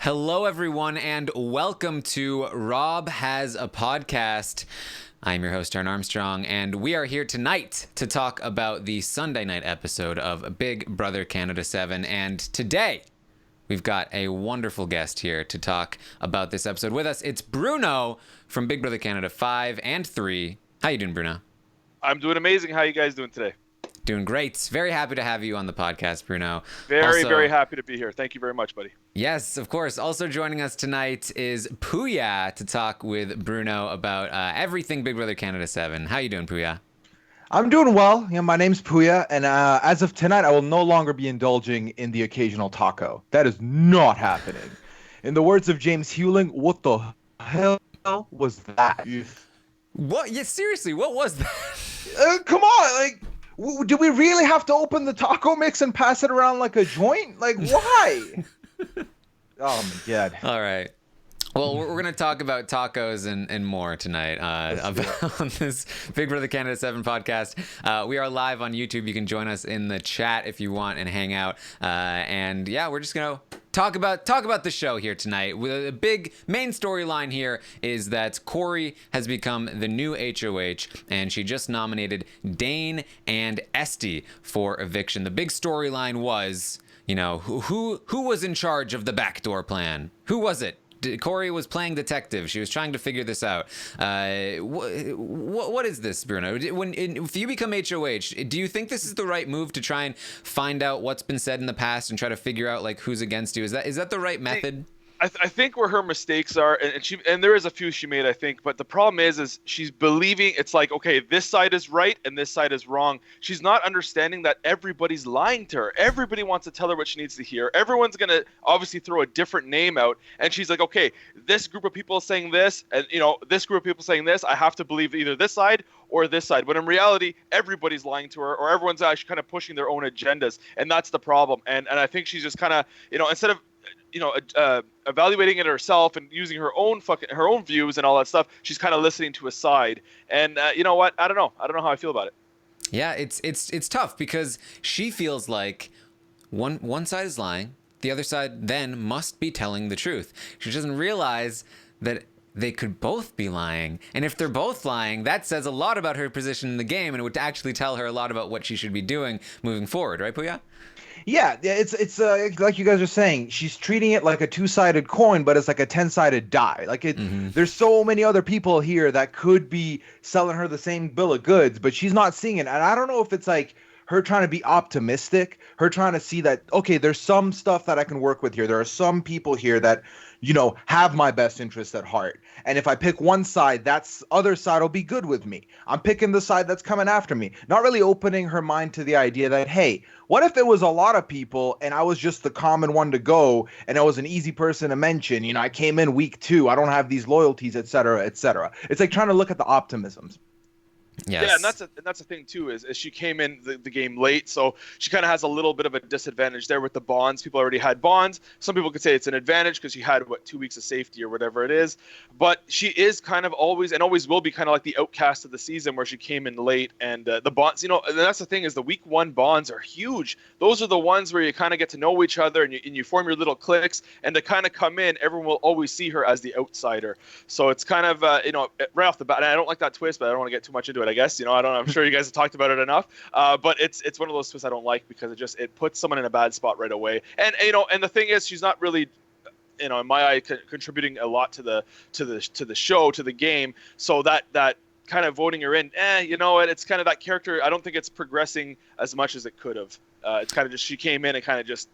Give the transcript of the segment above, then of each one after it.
Hello, everyone, and welcome to Rob Has a Podcast. I'm your host, Aaron Armstrong, and we are here tonight to talk about the Sunday night episode of Big Brother Canada 7. And today, we've got a wonderful guest here to talk about this episode with us. It's Bruno from Big Brother Canada 5 and 3. How you doing, Bruno? I'm doing amazing. How are you guys doing today? Doing great. Very happy to have you on the podcast, Bruno. Very happy to be here. Thank you very much, buddy. Yes, of course. Also joining us tonight is Puya to talk with Bruno about everything Big Brother Canada 7. How you doing, Puya? I'm doing well. My name's Puya, and as of tonight, I will no longer be indulging in the occasional taco. That is not happening. In the words of James Hewling, what the hell was that? What? Yeah, seriously, what was that? Come on, do we really have to open the taco mix and pass it around like a joint? Like, why? Oh, my God. All right. Well, we're going to talk about tacos and more tonight on this Big Brother Canada 7 podcast. We are live on YouTube. You can join us in the chat if you want and hang out. And yeah, we're just going to talk about the show here tonight. The big main storyline here is that Corey has become the new HOH, and she just nominated Dane and Esty for eviction. The big storyline was, who was in charge of the backdoor plan? Who was it? Corey was playing detective. She was trying to figure this out. What is this, Bruno? If you become HOH, do you think this is the right move to try and find out what's been said in the past and try to figure out who's against you? Is that the right method? I think where her mistakes are, and there is a few she made, I think, but the problem is she's believing it's like, okay, this side is right and this side is wrong. She's not understanding that everybody's lying to her. Everybody wants to tell her what she needs to hear. Everyone's going to obviously throw a different name out, and she's like, okay, this group of people saying this, and this group of people saying this, I have to believe either this side or this side. But in reality, everybody's lying to her, or everyone's actually kind of pushing their own agendas, and that's the problem. And I think she's just kind of, instead of evaluating it herself and using her own views and all that stuff, she's kind of listening to a side. And you know what? I don't know how I feel about it. Yeah, it's tough because she feels like one side is lying, the other side then must be telling the truth. She doesn't realize that they could both be lying, and if they're both lying, that says a lot about her position in the game, and it would actually tell her a lot about what she should be doing moving forward, right, Puya? Yeah, it's like you guys are saying, she's treating it like a two-sided coin, but it's like a 10-sided die. There's so many other people here that could be selling her the same bill of goods, but she's not seeing it. And I don't know if it's like her trying to be optimistic, her trying to see that, okay, there's some stuff that I can work with here. There are some people here that, have my best interests at heart. And if I pick one side, that's other side will be good with me. I'm picking the side that's coming after me. Not really opening her mind to the idea that, hey, what if it was a lot of people and I was just the common one to go and I was an easy person to mention? I came in week 2. I don't have these loyalties, et cetera, et cetera. It's like trying to look at the optimisms. Yes. Yeah, and that's the thing too is she came in the game late, so she kind of has a little bit of a disadvantage there with the bonds. People already had bonds. Some people could say it's an advantage because she had 2 weeks of safety or whatever it is. But she is kind of always will be kind of like the outcast of the season where she came in late, and the bonds. And that's the thing is the week 1 bonds are huge. Those are the ones where you kind of get to know each other and you form your little cliques. And to kind of come in, everyone will always see her as the outsider. So it's kind of right off the bat. And I don't like that twist, but I don't want to get too much into it. I guess I'm sure you guys have talked about it enough, but it's one of those twists I don't like because it puts someone in a bad spot right away. And and the thing is, she's not really, in my eye, contributing a lot to the show, to the game. So that kind of voting her in, it's kind of that character. I don't think it's progressing as much as it could have. It's kind of just she came in and kind of just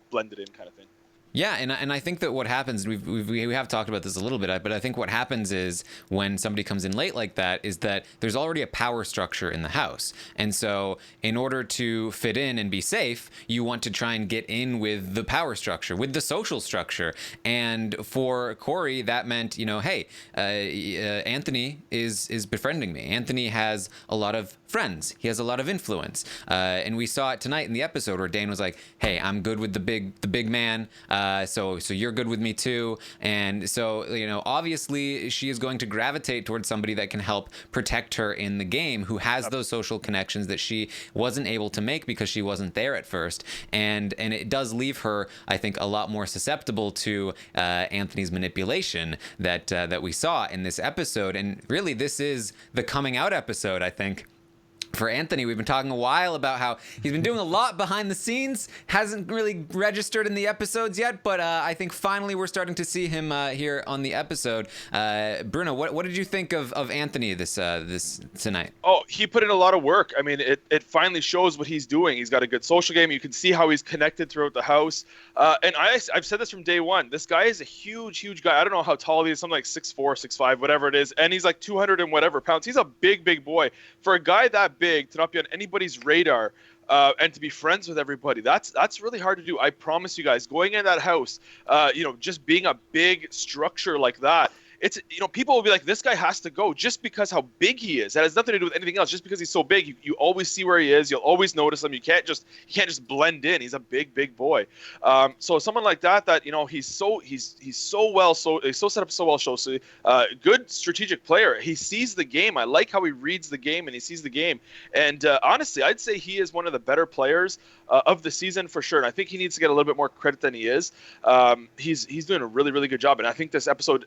blended in kind of thing. Yeah, and I think that what happens, we have talked about this a little bit, but I think what happens is when somebody comes in late like that is that there's already a power structure in the house. And so in order to fit in and be safe, you want to try and get in with the power structure, with the social structure. And for Corey, that meant, hey, Anthony is befriending me. Anthony has a lot of friends. He has a lot of influence. And we saw it tonight in the episode where Dane was like, hey, I'm good with the big man. So you're good with me too. And so, obviously she is going to gravitate towards somebody that can help protect her in the game, who has those social connections that she wasn't able to make because she wasn't there at first. And it does leave her, I think, a lot more susceptible to Anthony's manipulation that we saw in this episode. And really, this is the coming out episode, I think, for Anthony. We've been talking a while about how he's been doing a lot behind the scenes, hasn't really registered in the episodes yet, but I think finally we're starting to see him here on the episode. Bruno, what did you think of Anthony this tonight? Oh, he put in a lot of work. I mean, it finally shows what he's doing. He's got a good social game. You can see how he's connected throughout the house. And I've said this from day one. This guy is a huge guy. I don't know how tall he is, something like 6'4", 6'5", whatever it is. And he's like 200 and whatever pounds. He's a big boy. For a guy that big, to not be on anybody's radar and to be friends with everybody, that's really hard to do. I promise you guys, going in that house, just being a big structure like that, it's, people will be like, this guy has to go just because how big he is. That has nothing to do with anything else. Just because he's so big, you always see where he is. You'll always notice him. He can't just blend in. He's a big boy. So someone like that, he's so set up so well. So good strategic player. He sees the game. I like how he reads the game and he sees the game. And honestly, I'd say he is one of the better players of the season for sure. And I think he needs to get a little bit more credit than he is. He's doing a really good job. And I think this episode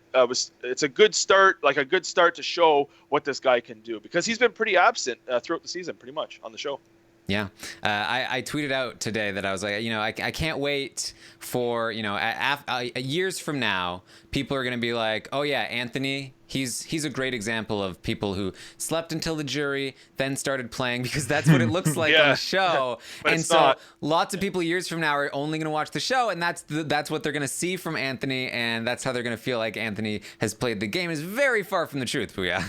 it's a good start to show what this guy can do, because he's been pretty absent throughout the season, pretty much, on the show. Yeah. I tweeted out today that I was like, I can't wait for, years from now, people are going to be like, oh yeah, Anthony, he's a great example of people who slept until the jury, then started playing, because that's what it looks like on the show. And so not. Lots of people years from now are only going to watch the show, and that's what they're going to see from Anthony, and that's how they're going to feel like Anthony has played the game. Is very far from the truth, Booyah.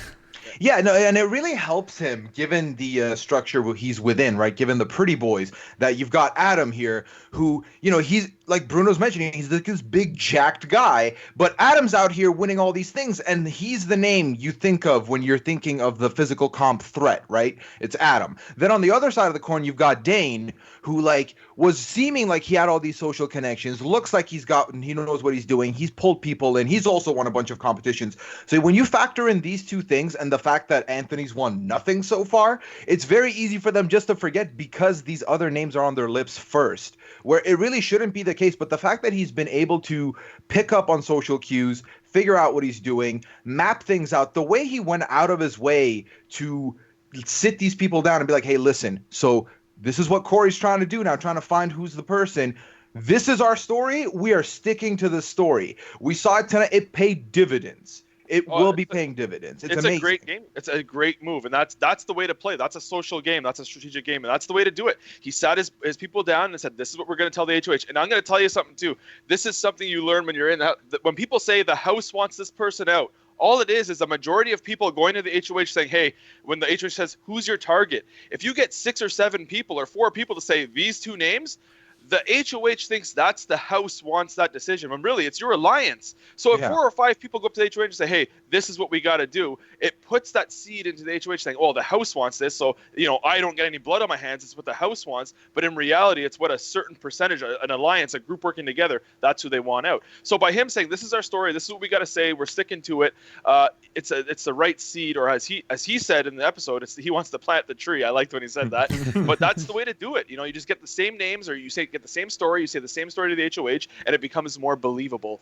Yeah, no, and it really helps him given the structure he's within, right? Given the pretty boys, that you've got Adam here, who, he's like Bruno's mentioning, he's like this big jacked guy, but Adam's out here winning all these things, and he's the name you think of when you're thinking of the physical comp threat, right? It's Adam. Then on the other side of the coin, you've got Dane, who was seeming like he had all these social connections, looks like he knows what he's doing. He's pulled people in. He's also won a bunch of competitions. So when you factor in these two things and the fact that Anthony's won nothing so far, it's very easy for them just to forget, because these other names are on their lips first, where it really shouldn't be the case. But the fact that he's been able to pick up on social cues, figure out what he's doing, map things out, the way he went out of his way to sit these people down and be like, hey, listen, so this is what Corey's trying to do now, trying to find who's the person. This is our story. We are sticking to the story. We saw it tonight. It paid dividends. It will be paying dividends. It's amazing. A great game. It's a great move, and that's the way to play. That's a social game. That's a strategic game, and that's the way to do it. He sat his people down and said, "This is what we're going to tell the HOH." And I'm going to tell you something too. This is something you learn when you're in when people say the house wants this person out. All it is a majority of people going to the HOH saying, hey, when the HOH says, who's your target? If you get 6 or 7 people or 4 people to say these 2 names, the HOH thinks that's the house wants that decision, when really it's your alliance. So if 4 or 5 people go up to the HOH and say, hey, this is what we got to do, it puts that seed into the HOH saying, oh, the house wants this, so I don't get any blood on my hands. It's what the house wants. But in reality, it's what a certain percentage, an alliance, a group working together, that's who they want out. So by him saying, this is our story, this is what we got to say, we're sticking to it, it's the right seed, or as he said in the episode, he wants to plant the tree. I liked when he said that. But that's the way to do it. You just get the same names, or you get the same story, you say the same story to the HOH, and it becomes more believable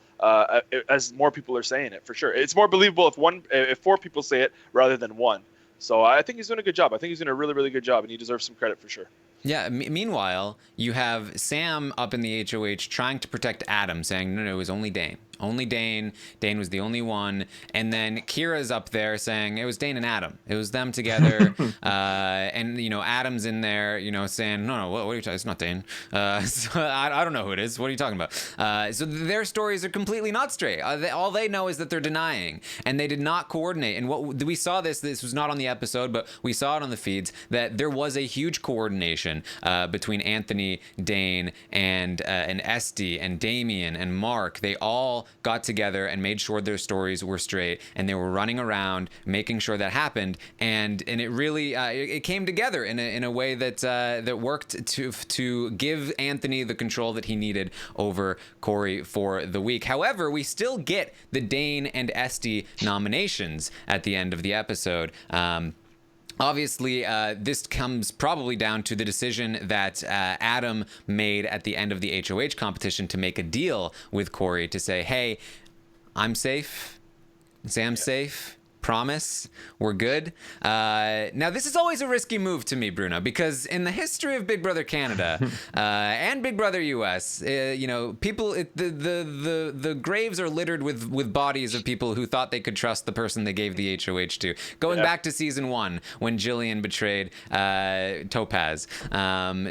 as more people are saying it, for sure. It's more believable if 4 people say it rather than 1. So I think he's doing a good job. I think he's doing a really good job, and he deserves some credit for sure. Yeah. Meanwhile, you have Sam up in the HOH trying to protect Adam, saying, no, it was only Dane. Only Dane. Dane was the only one. And then Kira's up there saying it was Dane and Adam. It was them together. And, Adam's in there, saying, no, what are you talking? It's not Dane. So I don't know who it is. What are you talking about? So their stories are completely not straight. All they know is that they're denying, and they did not coordinate. And we saw this was not on the episode, but we saw it on the feeds, that there was a huge coordination between Anthony, Dane, and Esty, and Damien, and Mark. They all got together and made sure their stories were straight, and they were running around making sure that happened, and it really it came together in a way that that worked to give Anthony the control that he needed over Corey for the week. However, we still get the Dane and Esty nominations at the end of the episode. Obviously, this comes probably down to the decision that Adam made at the end of the HOH competition to make a deal with Corey to say, hey, I'm safe, Sam's safe, promise, we're good. Now, this is always a risky move to me, Bruno, because in the history of Big Brother Canada and Big Brother US, people, the graves are littered with bodies of people who thought they could trust the person they gave the HOH to. Going back to season 1 when Jillian betrayed Topaz.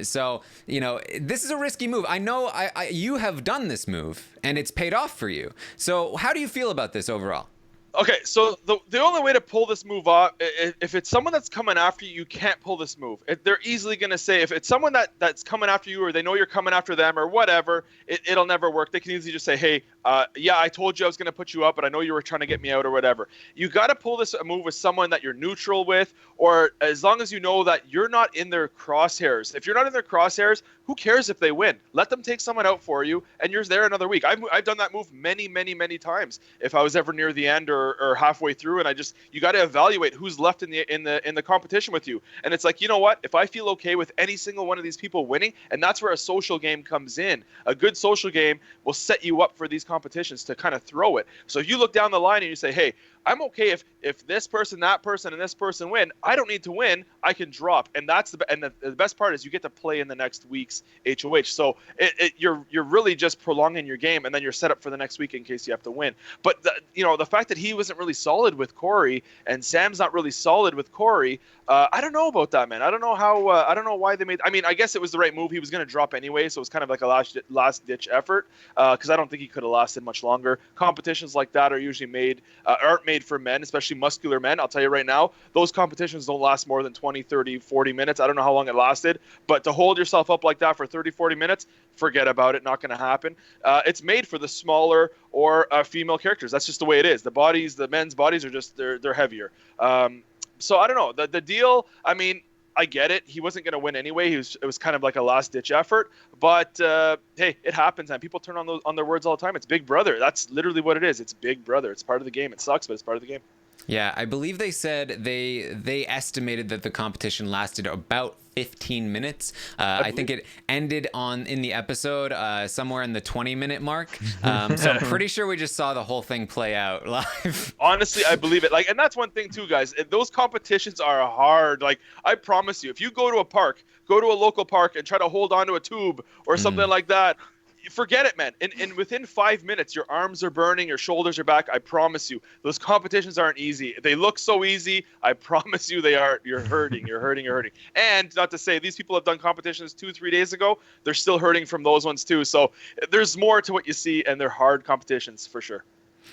So, this is a risky move. I know you have done this move and it's paid off for you. So how do you feel about this overall? Okay, so the only way to pull this move off, if it's someone that's coming after you, you can't pull this move. They're easily going to say, if it's someone that's coming after you, or they know you're coming after them, or whatever, it'll never work. They can easily just say, hey, yeah, I told you I was going to put you up, but I know you were trying to get me out, or whatever. You got to pull this move with someone that you're neutral with, or as long as you know that you're not in their crosshairs. If you're not in their crosshairs, who cares if they win? Let them take someone out for you, and you're there another week. I've done that move many, many, many times. If I was ever near the end or halfway through, and you got to evaluate who's left in the competition with you. And it's like, you know what? If I feel okay with any single one of these people winning, and that's where a social game comes in. A good social game will set you up for these competitions to kind of throw it. So if you look down the line and you say, hey, I'm okay if this person, that person, and this person win. I don't need to win. I can drop, and that's the best part is you get to play in the next week's HOH. So you're really just prolonging your game, and then you're set up for the next week in case you have to win. But the fact that he wasn't really solid with Corey, and Sam's not really solid with Corey, I don't know about that, man. I don't know how. I don't know why they made. I mean, I guess it was the right move. He was going to drop anyway, so it was kind of like a last ditch effort. Because I don't think he could have lasted much longer. Competitions like that are usually aren't made for men, especially muscular men. I'll tell you right now, those competitions don't last more than 20, 30, 40 minutes. I don't know how long it lasted, but to hold yourself up like that for 30, 40 minutes, forget about it. Not going to happen. It's made for the smaller or female characters. That's just the way it is. The men's bodies are just, they're heavier. So I don't know. The deal, I mean, I get it. He wasn't going to win anyway. It was kind of like a last-ditch effort. But, hey, it happens, and people turn on their words all the time. It's Big Brother. That's literally what it is. It's Big Brother. It's part of the game. It sucks, but it's part of the game. Yeah, I believe they said they estimated that the competition lasted about 15 minutes. I think it ended in the episode somewhere in the 20-minute mark. So I'm pretty sure we just saw the whole thing play out live. Honestly, I believe it. And that's one thing too, guys. Those competitions are hard. I promise you, if you go to a local park and try to hold onto a tube or something like that, forget it, man. And within 5 minutes, your arms are burning, your shoulders are back. I promise you, those competitions aren't easy. They look so easy. I promise you, they are. You're hurting. You're hurting. And not to say, these people have done competitions 2-3 days ago. They're still hurting from those ones too. So there's more to what you see, and they're hard competitions for sure.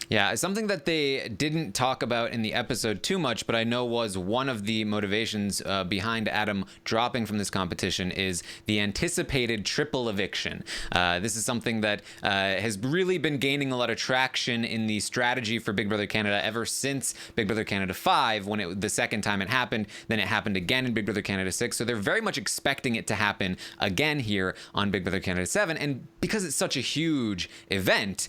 Yeah, something that they didn't talk about in the episode too much, but I know was one of the motivations behind Adam dropping from this competition is the anticipated triple eviction. This is something that has really been gaining a lot of traction in the strategy for Big Brother Canada ever since Big Brother Canada 5, when the second time it happened. Then it happened again in Big Brother Canada 6. So they're very much expecting it to happen again here on Big Brother Canada 7. And because it's such a huge event,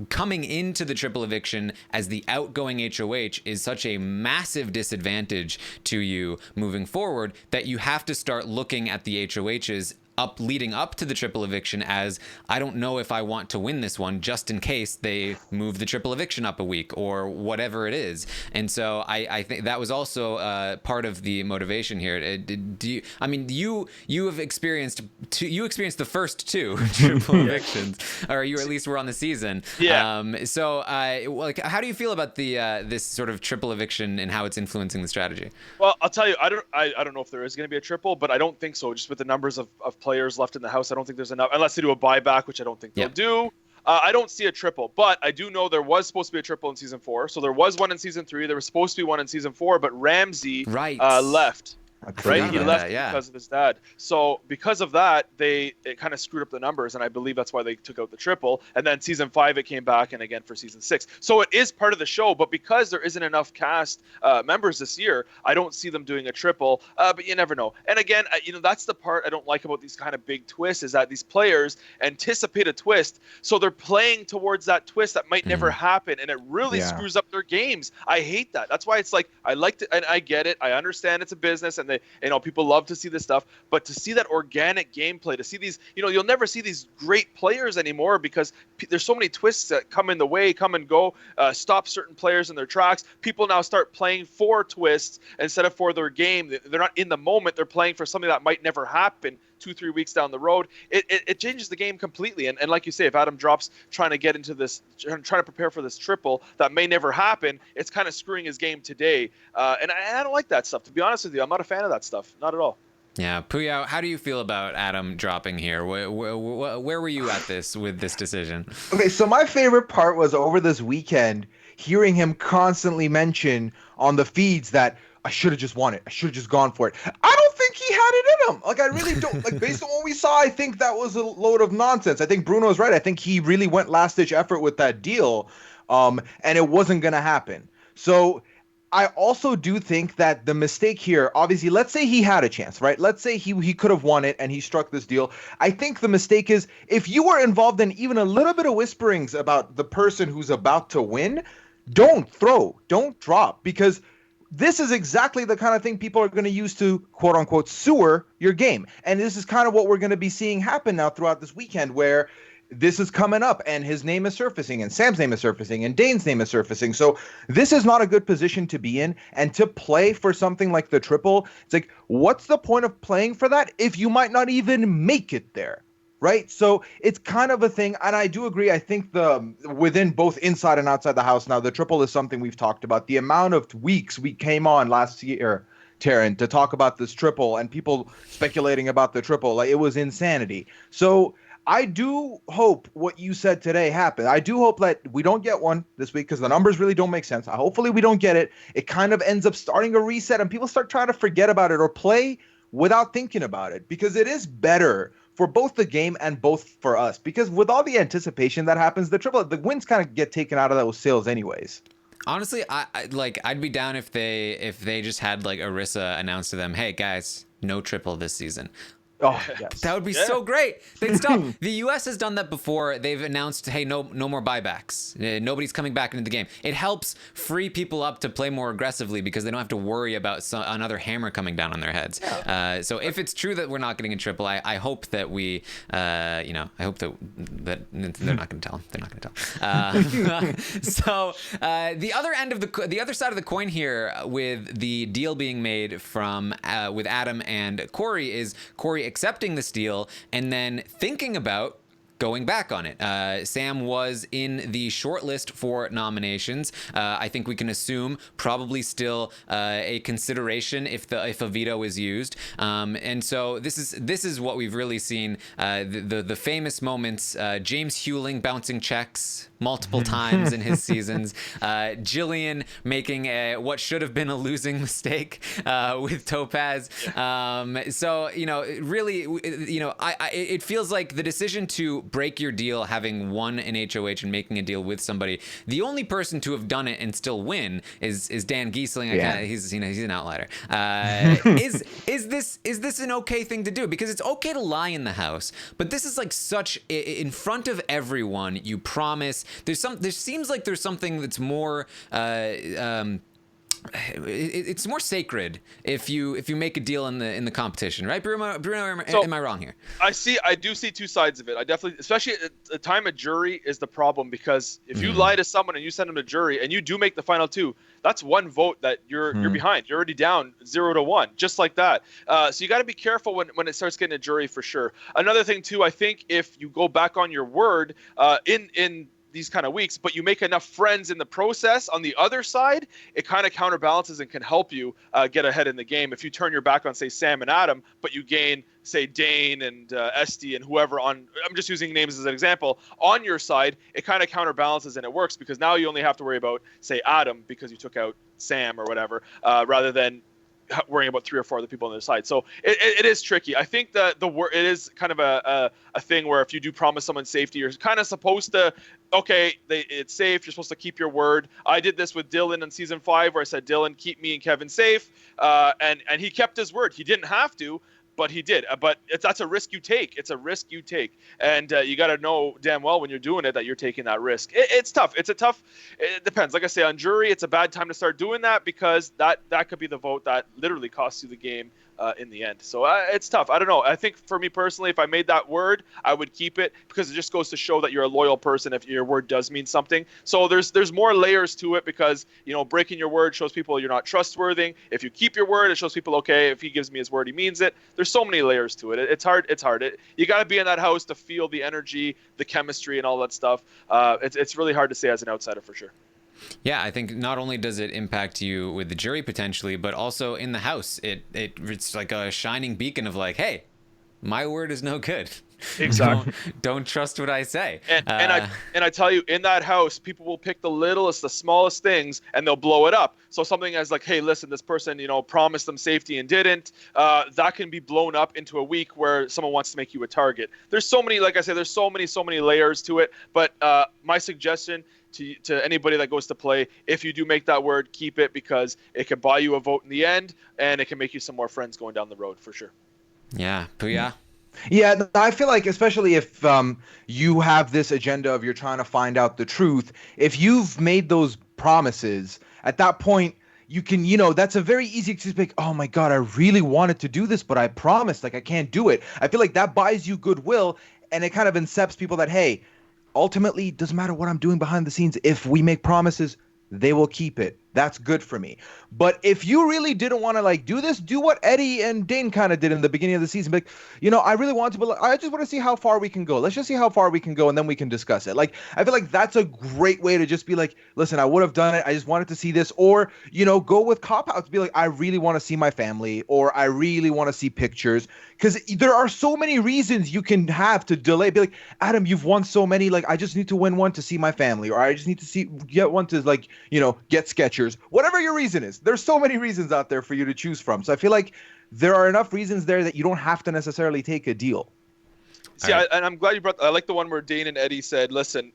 coming into the triple eviction as the outgoing HOH is such a massive disadvantage to you moving forward that you have to start looking at the HOHs leading up to the triple eviction as, I don't know if I want to win this one just in case they move the triple eviction up a week or whatever it is. And so I think that was also part of the motivation here. You have experienced the first two triple evictions, or you at least were on the season. Yeah. So how do you feel about this sort of triple eviction and how it's influencing the strategy? Well, I'll tell you, I don't know if there is going to be a triple, but I don't think so. Just with the numbers of players left in the house, I don't think there's enough, unless they do a buyback, which I don't think they'll do. I don't see a triple, but I do know there was supposed to be a triple in season 4. So there was one in season 3. There was supposed to be one in season 4, but Ramsey left. right? He left yeah. because of his dad. So because of that, it kind of screwed up the numbers, and I believe that's why they took out the triple. And then season 5 it came back, and again for season 6. So it is part of the show, but because there isn't enough cast members this year, I don't see them doing a triple. But you never know. And again, that's the part I don't like about these kind of big twists, is that these players anticipate a twist, so they're playing towards that twist that might never happen, and it really screws up their games. I hate that. That's why it's like, I like to, and I get it. I understand it's a business, and people love to see this stuff, but to see that organic gameplay, to see these, you'll never see these great players anymore because there's so many twists that come in the way, come and go, stop certain players in their tracks. People now start playing for twists instead of for their game. They're not in the moment. They're playing for something that might never happen 2-3 weeks down the road. It changes the game completely. And like you say, if Adam drops trying to get into this, trying to prepare for this triple that may never happen, it's kind of screwing his game today. And I don't like that stuff. To be honest with you, I'm not a fan of that stuff. Not at all. Yeah, Puyo, how do you feel about Adam dropping here? Where were you at with this decision? Okay, so my favorite part was over this weekend, hearing him constantly mention on the feeds that I should have just won it. I should have just gone for it. I don't think he had it in him. Like, I really don't. Like, based on what we saw, I think that was a load of nonsense. I think Bruno is right. I think he really went last-ditch effort with that deal, and it wasn't going to happen. So I also do think that the mistake here, obviously, let's say he had a chance, right? Let's say he could have won it and he struck this deal. I think the mistake is, if you were involved in even a little bit of whisperings about the person who's about to win, don't drop, because this is exactly the kind of thing people are going to use to, quote unquote, sewer your game. And this is kind of what we're going to be seeing happen now throughout this weekend, where this is coming up and his name is surfacing and Sam's name is surfacing and Dane's name is surfacing. So this is not a good position to be in, and to play for something like the triple. It's like, what's the point of playing for that if you might not even make it there? Right. So it's kind of a thing. And I do agree. I think within both inside and outside the house now, the triple is something we've talked about. The amount of weeks we came on last year, Taryn, to talk about this triple and people speculating about the triple, like, it was insanity. So I do hope what you said today happened. I do hope that we don't get one this week, because the numbers really don't make sense. Hopefully we don't get it. It kind of ends up starting a reset and people start trying to forget about it or play without thinking about it, because it is better for both the game and both for us. Because with all the anticipation that happens, the wins kind of get taken out of those sales anyways. Honestly, I'd be down if they just had like Arissa announce to them, hey guys, no triple this season. Oh, yes. That would be so great. They'd stop. The U.S. has done that before. They've announced, hey, no more buybacks. Nobody's coming back into the game. It helps free people up to play more aggressively because they don't have to worry about another hammer coming down on their heads. Yeah. So if it's true that we're not getting a triple, I hope that we, I hope that they're not going to tell. They're not going to tell. So the other end of the other side of the coin here with the deal being made from with Adam and Corey is Corey accepting this deal and then thinking about going back on it. Sam was in the short list for nominations. I think we can assume probably still a consideration if a veto is used. And so this is what we've really seen. The famous moments. James Hewling bouncing checks multiple times in his seasons. Jillian making what should have been a losing mistake with Topaz. So really, it feels like the decision to break your deal, having won an HOH and making a deal with somebody, the only person to have done it and still win is Dan Giesling. Yeah. He's an outlier. Is this an okay thing to do? Because it's okay to lie in the house, but this is like such in front of everyone. You promise. There seems like there's something that's more. It's more sacred if you make a deal in the competition, right, Bruno? Am I wrong here? I do see two sides of it. I definitely, especially at the time of jury, is the problem, because if you lie to someone and you send them to jury and you do make the final two, that's one vote that you're behind. You're already down 0-1, just like that. So you got to be careful when it starts getting a jury, for sure. Another thing too, I think if you go back on your word in these kind of weeks, but you make enough friends in the process on the other side, it kind of counterbalances and can help you get ahead in the game. If you turn your back on, say, Sam and Adam, but you gain, say, Dane and Esty and whoever on, I'm just using names as an example, on your side, it kind of counterbalances and it works, because now you only have to worry about, say, Adam, because you took out Sam or whatever, rather than worrying about 3 or 4 other people on their side. So it is tricky. I think that it is kind of a thing where if you do promise someone safety, you're kind of supposed to, okay, it's safe. You're supposed to keep your word. I did this with Dylan in season 5 where I said, Dylan, keep me and Kevin safe. And he kept his word. He didn't have to, but he did. But that's a risk you take. It's a risk you take. And you got to know damn well when you're doing it that you're taking that risk. It's tough. It depends. Like I say, on jury, it's a bad time to start doing that because that could be the vote that literally costs you the game in the end. So it's tough. I don't know. I think for me personally, if I made that word, I would keep it because it just goes to show that you're a loyal person if your word does mean something. So there's more layers to it because, breaking your word shows people you're not trustworthy. If you keep your word, it shows people, okay, if he gives me his word, he means it. There's so many layers to it. It's hard. You got to be in that house to feel the energy, the chemistry, and all that stuff. It's really hard to say as an outsider for sure. Yeah, I think not only does it impact you with the jury potentially, but also in the house. It's like a shining beacon of like, hey, my word is no good. Exactly. Don't trust what I say. And I tell you, in that house, people will pick the littlest, the smallest things, and they'll blow it up. So something as like, hey, listen, this person, promised them safety and didn't. That can be blown up into a week where someone wants to make you a target. There's so many, like I said, there's so many layers to it. But my suggestion to anybody that goes to play, if you do make that word, keep it because it can buy you a vote in the end, and it can make you some more friends going down the road for sure. Yeah, Puya. Yeah, I feel like especially if you have this agenda of you're trying to find out the truth, if you've made those promises, at that point, you can, that's a very easy excuse to be like, oh my God, I really wanted to do this, but I promised, like I can't do it. I feel like that buys you goodwill, and it kind of incepts people that, hey, ultimately, it doesn't matter what I'm doing behind the scenes. If we make promises, they will keep it. That's good for me. But if you really didn't want to do this, do what Eddie and Dane kind of did in the beginning of the season. Like, I really want to, but I just want to see how far we can go. Let's just see how far we can go, and then we can discuss it. Like, I feel like that's a great way to just be like, listen, I would have done it. I just wanted to see this. Or, go with cop-outs. Be like, I really want to see my family, or I really want to see pictures. Because there are so many reasons you can have to delay. Be like, Adam, you've won so many. Like, I just need to win one to see my family, or I just need to get one to get Skechers. Whatever your reason is, there's so many reasons out there for you to choose from. So I feel like there are enough reasons there that you don't have to necessarily take a deal. See, right. And I'm glad you brought. I like the one where Dane and Eddie said, "Listen,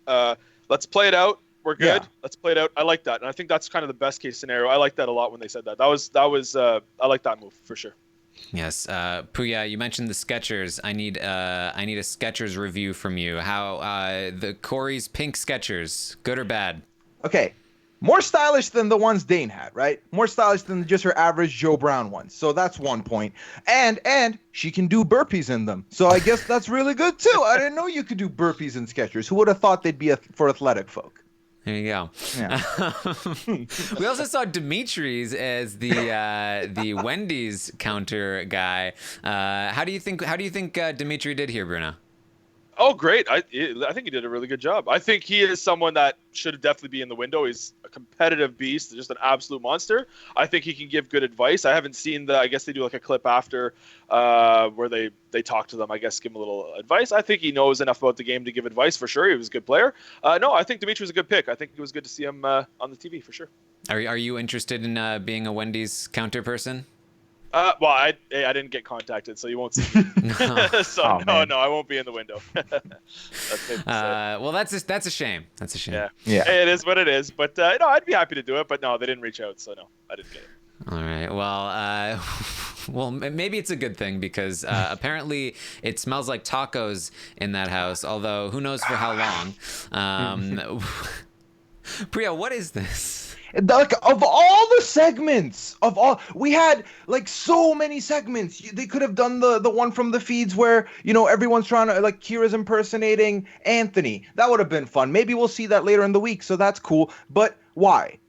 let's play it out. We're good. Yeah. Let's play it out." I like that, and I think that's kind of the best case scenario. I like that a lot when they said that. That was. I like that move for sure. Yes, Puya, you mentioned the Skechers. I need a Skechers review from you. How the Corey's pink Skechers, good or bad? Okay. More stylish than the ones Dane had, right? More stylish than just her average Joe Brown ones. So that's one point. And she can do burpees in them. So I guess that's really good too. I didn't know you could do burpees in Skechers. Who would have thought they'd be for athletic folk? There you go. Yeah. We also saw Dimitri's as the Wendy's counter guy. How do you think Dimitri did here, Bruno? Oh, great. I think he did a really good job. I think he is someone that should definitely be in the window. He's a competitive beast, just an absolute monster. I think he can give good advice. I haven't seen I guess they do like a clip after where they talk to them, I guess, give him a little advice. I think he knows enough about the game to give advice for sure. He was a good player. No, I think Dimitri was a good pick. I think it was good to see him on the TV for sure. Are you interested in being a Wendy's counter person? Well, I didn't get contacted, so you won't see me. So no, I won't be in the window. Well, that's a shame. That's a shame. Yeah. It is what it is. But no, I'd be happy to do it. But no, they didn't reach out, so no, I didn't get it. All right. Well, maybe it's a good thing because apparently it smells like tacos in that house. Although who knows for how long? Priya, what is this? Like, of all the segments, we had like so many segments. They could have done the one from the feeds where everyone's trying to, like, Kira's impersonating Anthony. That would have been fun. Maybe we'll see that later in the week, so that's cool. But why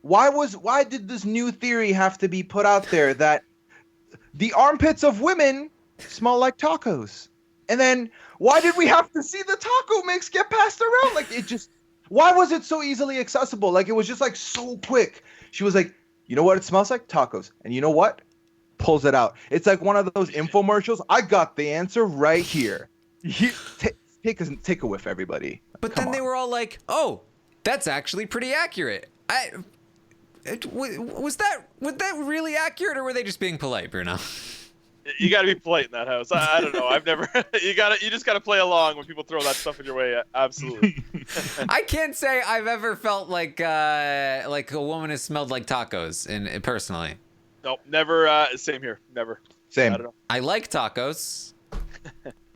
did this new theory have to be put out there that the armpits of women smell like tacos? And then why did we have to see the taco mix get passed around? Like, it just. Why was it so easily accessible? Like, it was just, like, so quick. She was like, you know what it smells like? Tacos. And you know what? Pulls it out. It's like one of those infomercials. I got the answer right here. Take a whiff, everybody. But then they were all like, oh, that's actually pretty accurate. Was that really accurate, or were they just being polite, Bruno? You got to be polite in that house. I don't know. I've never. You just gotta play along when people throw that stuff in your way. Absolutely. I can't say I've ever felt like a woman has smelled like tacos, personally. Nope, never. Same here. Never. Same. I don't know. I like tacos.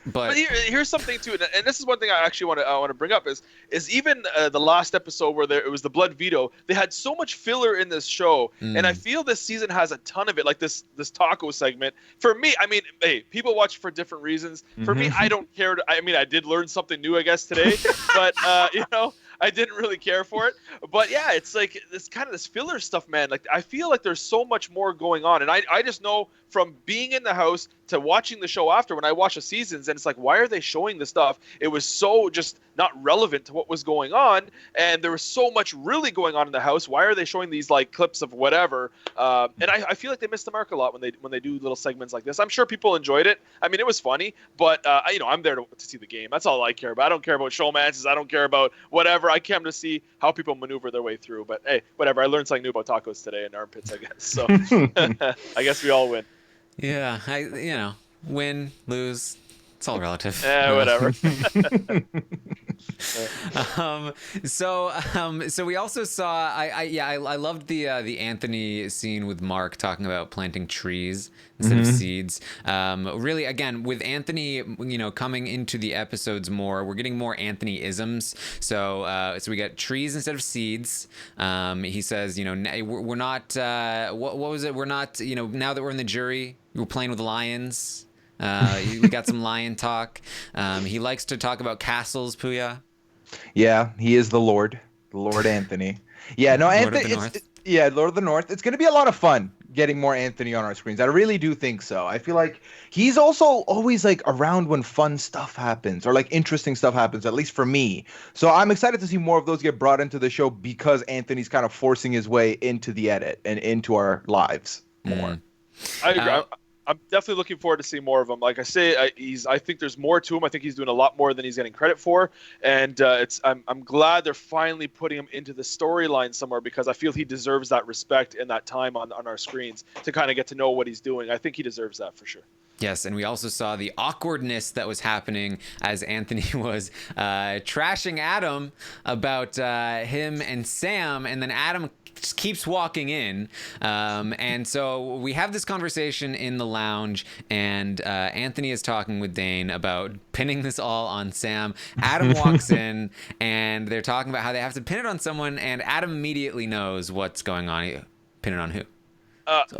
But here's something too, and this is one thing I actually want to bring up is even the last episode where it was the blood veto. They had so much filler in this show, and I feel this season has a ton of it. Like this taco segment. For me, I mean, hey, people watch for different reasons. For me, I don't care. I mean, I did learn something new, I guess, today, but I didn't really care for it. But yeah, it's like this filler stuff, man. Like I feel like there's so much more going on, and I just know from being in the house to watching the show after, when I watch the seasons, and it's like, why are they showing this stuff? It was so just not relevant to what was going on, and there was so much really going on in the house. Why are they showing these like clips of whatever? And I feel like they missed the mark a lot when they do little segments like this. I'm sure people enjoyed it. I mean, it was funny, but I'm there to see the game. That's all I care about. I don't care about showmances. I don't care about whatever. I came to see how people maneuver their way through. But hey, whatever. I learned something new about tacos today and armpits, I guess. So I guess we all win. Yeah, win, lose, it's all relative. Yeah, whatever. So we also saw I loved the Anthony scene with Mark talking about planting trees instead of seeds. Really, again, with Anthony, coming into the episodes more, we're getting more Anthony-isms. So we got trees instead of seeds. He says, we're not. What was it? We're not. Now that we're in the jury, we're playing with lions. We got some lion talk. He likes to talk about castles, Puya. Yeah, he is the Lord Anthony. Yeah, no, Lord Anthony. of the North. Yeah, Lord of the North. It's going to be a lot of fun getting more Anthony on our screens. I really do think so. I feel like he's also always like around when fun stuff happens or like interesting stuff happens, at least for me. So I'm excited to see more of those get brought into the show because Anthony's kind of forcing his way into the edit and into our lives more. I agree. I'm definitely looking forward to seeing more of him. Like I say, I think there's more to him. I think he's doing a lot more than he's getting credit for, and I'm glad they're finally putting him into the storyline somewhere because I feel he deserves that respect and that time on our screens to kind of get to know what he's doing. I think he deserves that for sure. Yes, and we also saw the awkwardness that was happening as Anthony was trashing Adam about him and Sam, and then Adam just keeps walking in. And so we have this conversation in the lounge, and Anthony is talking with Dane about pinning this all on Sam. Adam walks in, and they're talking about how they have to pin it on someone, and Adam immediately knows what's going on. Pin it on who?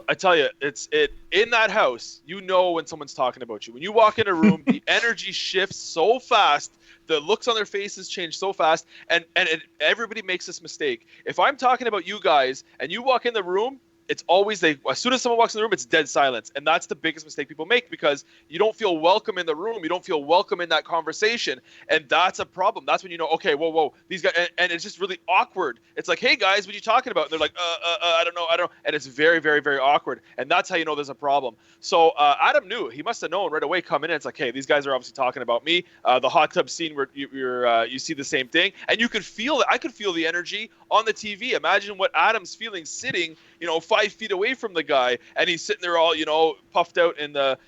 I tell you, it's in that house. When someone's talking about you. When you walk in a room, the energy shifts so fast. The looks on their faces change so fast, and everybody makes this mistake. If I'm talking about you guys and you walk in the room, it's always as soon as someone walks in the room, it's dead silence. And that's the biggest mistake people make because you don't feel welcome in the room. You don't feel welcome in that conversation. And that's a problem. That's when you know, okay, whoa, these guys, and it's just really awkward. It's like, hey guys, what are you talking about? And they're like, I don't know. And it's very, very, very awkward. And that's how you know there's a problem. So Adam knew, he must have known right away coming in. It's like, hey, these guys are obviously talking about me. The hot tub scene where you see the same thing. And you could feel it. I could feel the energy on the TV. Imagine what Adam's feeling sitting, 5 feet away from the guy, and he's sitting there all, puffed out in the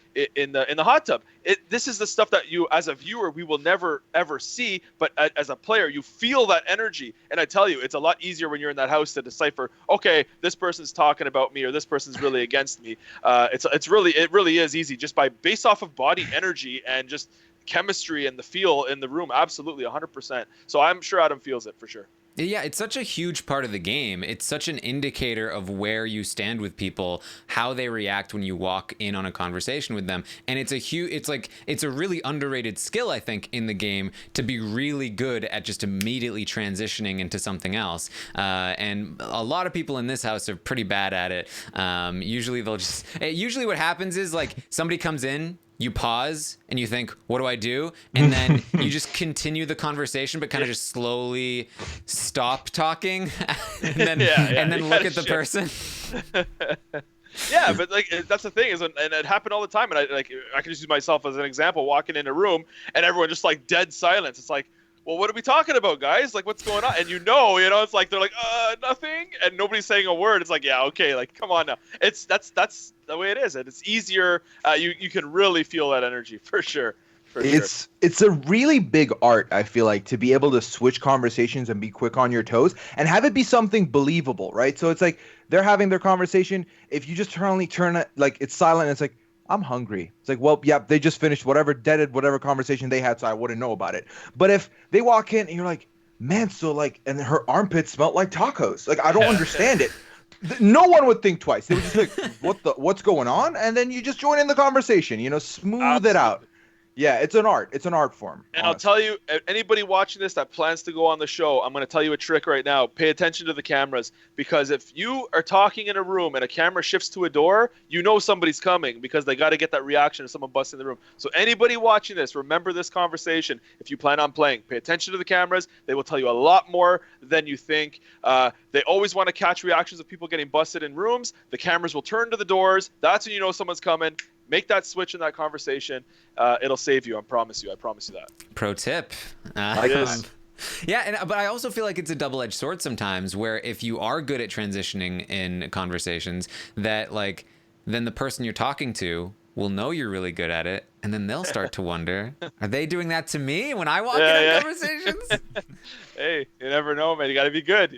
hot tub. This is the stuff that you, as a viewer, we will never ever see, but as a player, you feel that energy. And I tell you, it's a lot easier when you're in that house to decipher, okay, this person's talking about me or this person's really against me. It really is easy just based off of body energy and just chemistry and the feel in the room. Absolutely, 100%. So I'm sure Adam feels it for sure. Yeah, it's such a huge part of the game. It's such an indicator of where you stand with people, how they react when you walk in on a conversation with them. And it's a really underrated skill, I think, in the game to be really good at just immediately transitioning into something else. And a lot of people in this house are pretty bad at it. Usually what happens is like somebody comes in, you pause and you think, what do I do? And then you just continue the conversation, but kind of just slowly stop talking and then look at the person. Yeah, but like that's the thing and it happened all the time. And I can just use myself as an example, walking in a room and everyone just like dead silence. It's like, well, what are we talking about, guys? Like, what's going on? And it's like they're like, nothing, and nobody's saying a word. It's like, yeah, okay, like, come on now. That's the way it is, and it's easier. You can really feel that energy for sure. It's a really big art, I feel like, to be able to switch conversations and be quick on your toes and have it be something believable, right? So it's like they're having their conversation. If you just turn it, like, it's silent, and it's like, I'm hungry. It's like, well, yeah, they just finished whatever conversation they had, so I wouldn't know about it. But if they walk in and you're like, man, so like, and her armpits smelled like tacos. Like, I don't understand it. No one would think twice. They would just be like, what's going on? And then you just join in the conversation, smooth it out. Yeah, it's an art. It's an art form. And honestly, I'll tell you, anybody watching this that plans to go on the show, I'm going to tell you a trick right now. Pay attention to the cameras, because if you are talking in a room and a camera shifts to a door, you know somebody's coming, because they got to get that reaction of someone busting the room. So anybody watching this, remember this conversation. If you plan on playing, pay attention to the cameras. They will tell you a lot more than you think. They always want to catch reactions of people getting busted in rooms. The cameras will turn to the doors. That's when you know someone's coming. Make that switch in that conversation. It'll save you. I promise you that. Pro tip. Yeah, but I also feel like it's a double-edged sword sometimes, where if you are good at transitioning in conversations, that like then the person you're talking to will know you're really good at it, and then they'll start to wonder, are they doing that to me when I walk in conversations? Hey, you never know, man. You got to be good.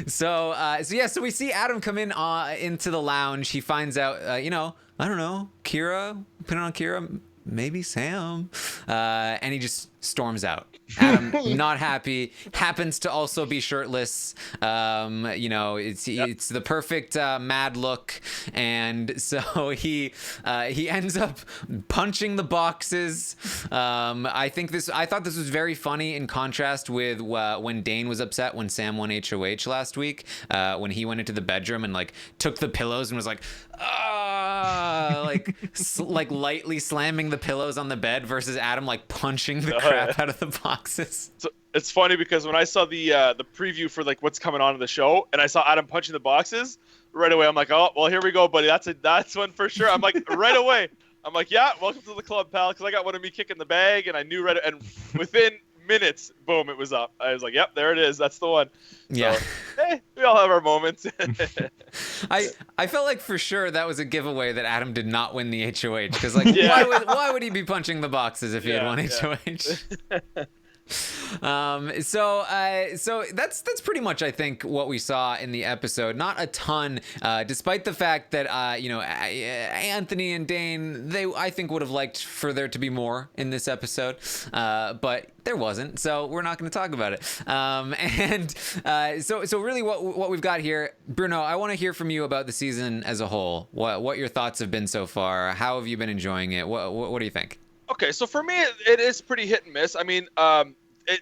So we see Adam come in into the lounge. He finds out, I don't know, Kira, put it on Kira, maybe Sam, and he just storms out. Adam, not happy, happens to also be shirtless. It's the perfect mad look, and so he ends up punching the boxes. I thought this was very funny in contrast with when Dane was upset when Sam won HOH last week, when he went into the bedroom and like took the pillows and was like, like lightly slamming the pillows on the bed, versus Adam like punching the crap out of the boxes. So it's funny because when I saw the preview for like what's coming on in the show, and I saw Adam punching the boxes right away, I'm like, oh well, here we go, buddy. That's one for sure. I'm like, right away. I'm like, yeah, welcome to the club, pal. Because I got one of me kicking the bag, and I knew right, and within minutes, boom, it was up. I was like, yep, there it is. That's the one. Yeah. So, hey, we all have our moments. I felt like for sure that was a giveaway that Adam did not win the HOH, because like why would he be punching the boxes if he had won HOH? So that's pretty much, I think, what we saw in the episode. Not a ton, despite the fact that Anthony and Dane, I think would have liked for there to be more in this episode, but there wasn't, so we're not going to talk about it. So really what we've got here, Bruno, I want to hear from you about the season as a whole. What your thoughts have been so far? How have you been enjoying it? What do you think? Okay, so for me, it is pretty hit and miss. I mean,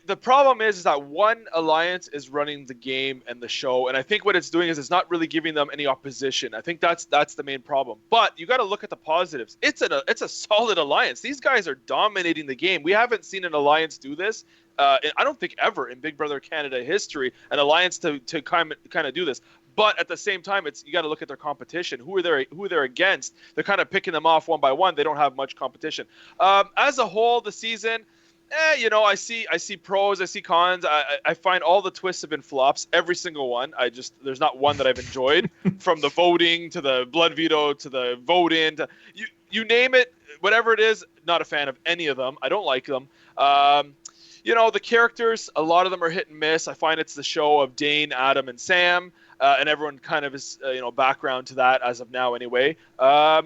the problem is that one alliance is running the game and the show, and I think what it's doing is it's not really giving them any opposition. I think that's the main problem. But you got to look at the positives. It's a solid alliance. These guys are dominating the game. We haven't seen an alliance do this. I don't think ever in Big Brother Canada history, an alliance to kind of do this. But at the same time, you got to look at their competition. Who they're against. They're kind of picking them off one by one. They don't have much competition. As a whole, the season, I see pros, I see cons. I find all the twists have been flops. Every single one. There's not one that I've enjoyed. From the voting to the blood veto to the vote in to you name it, whatever it is. Not a fan of any of them. I don't like them. The characters, a lot of them are hit and miss. I find it's the show of Dane, Adam, and Sam. And everyone kind of is, background to that as of now anyway. I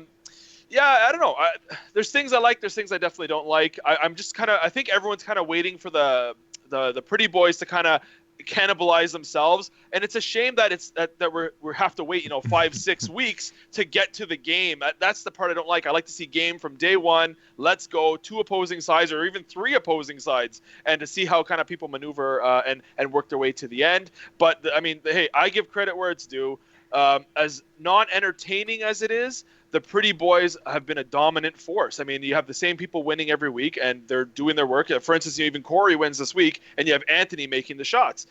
don't know. There's things I like. There's things I definitely don't like. I think everyone's kind of waiting for the pretty boys to kind of cannibalize themselves, and it's a shame that we have to wait 5-6 weeks to get to the game. That's the part I don't like. I like to see game from day one. Let's go 2 opposing sides or even 3 opposing sides, and to see how kind of people maneuver and work their way to the end. But I mean, hey, I give credit where it's due. As non-entertaining as it is, the Pretty Boys have been a dominant force. I mean, you have the same people winning every week, and they're doing their work. For instance, even Corey wins this week, and you have Anthony making the shots.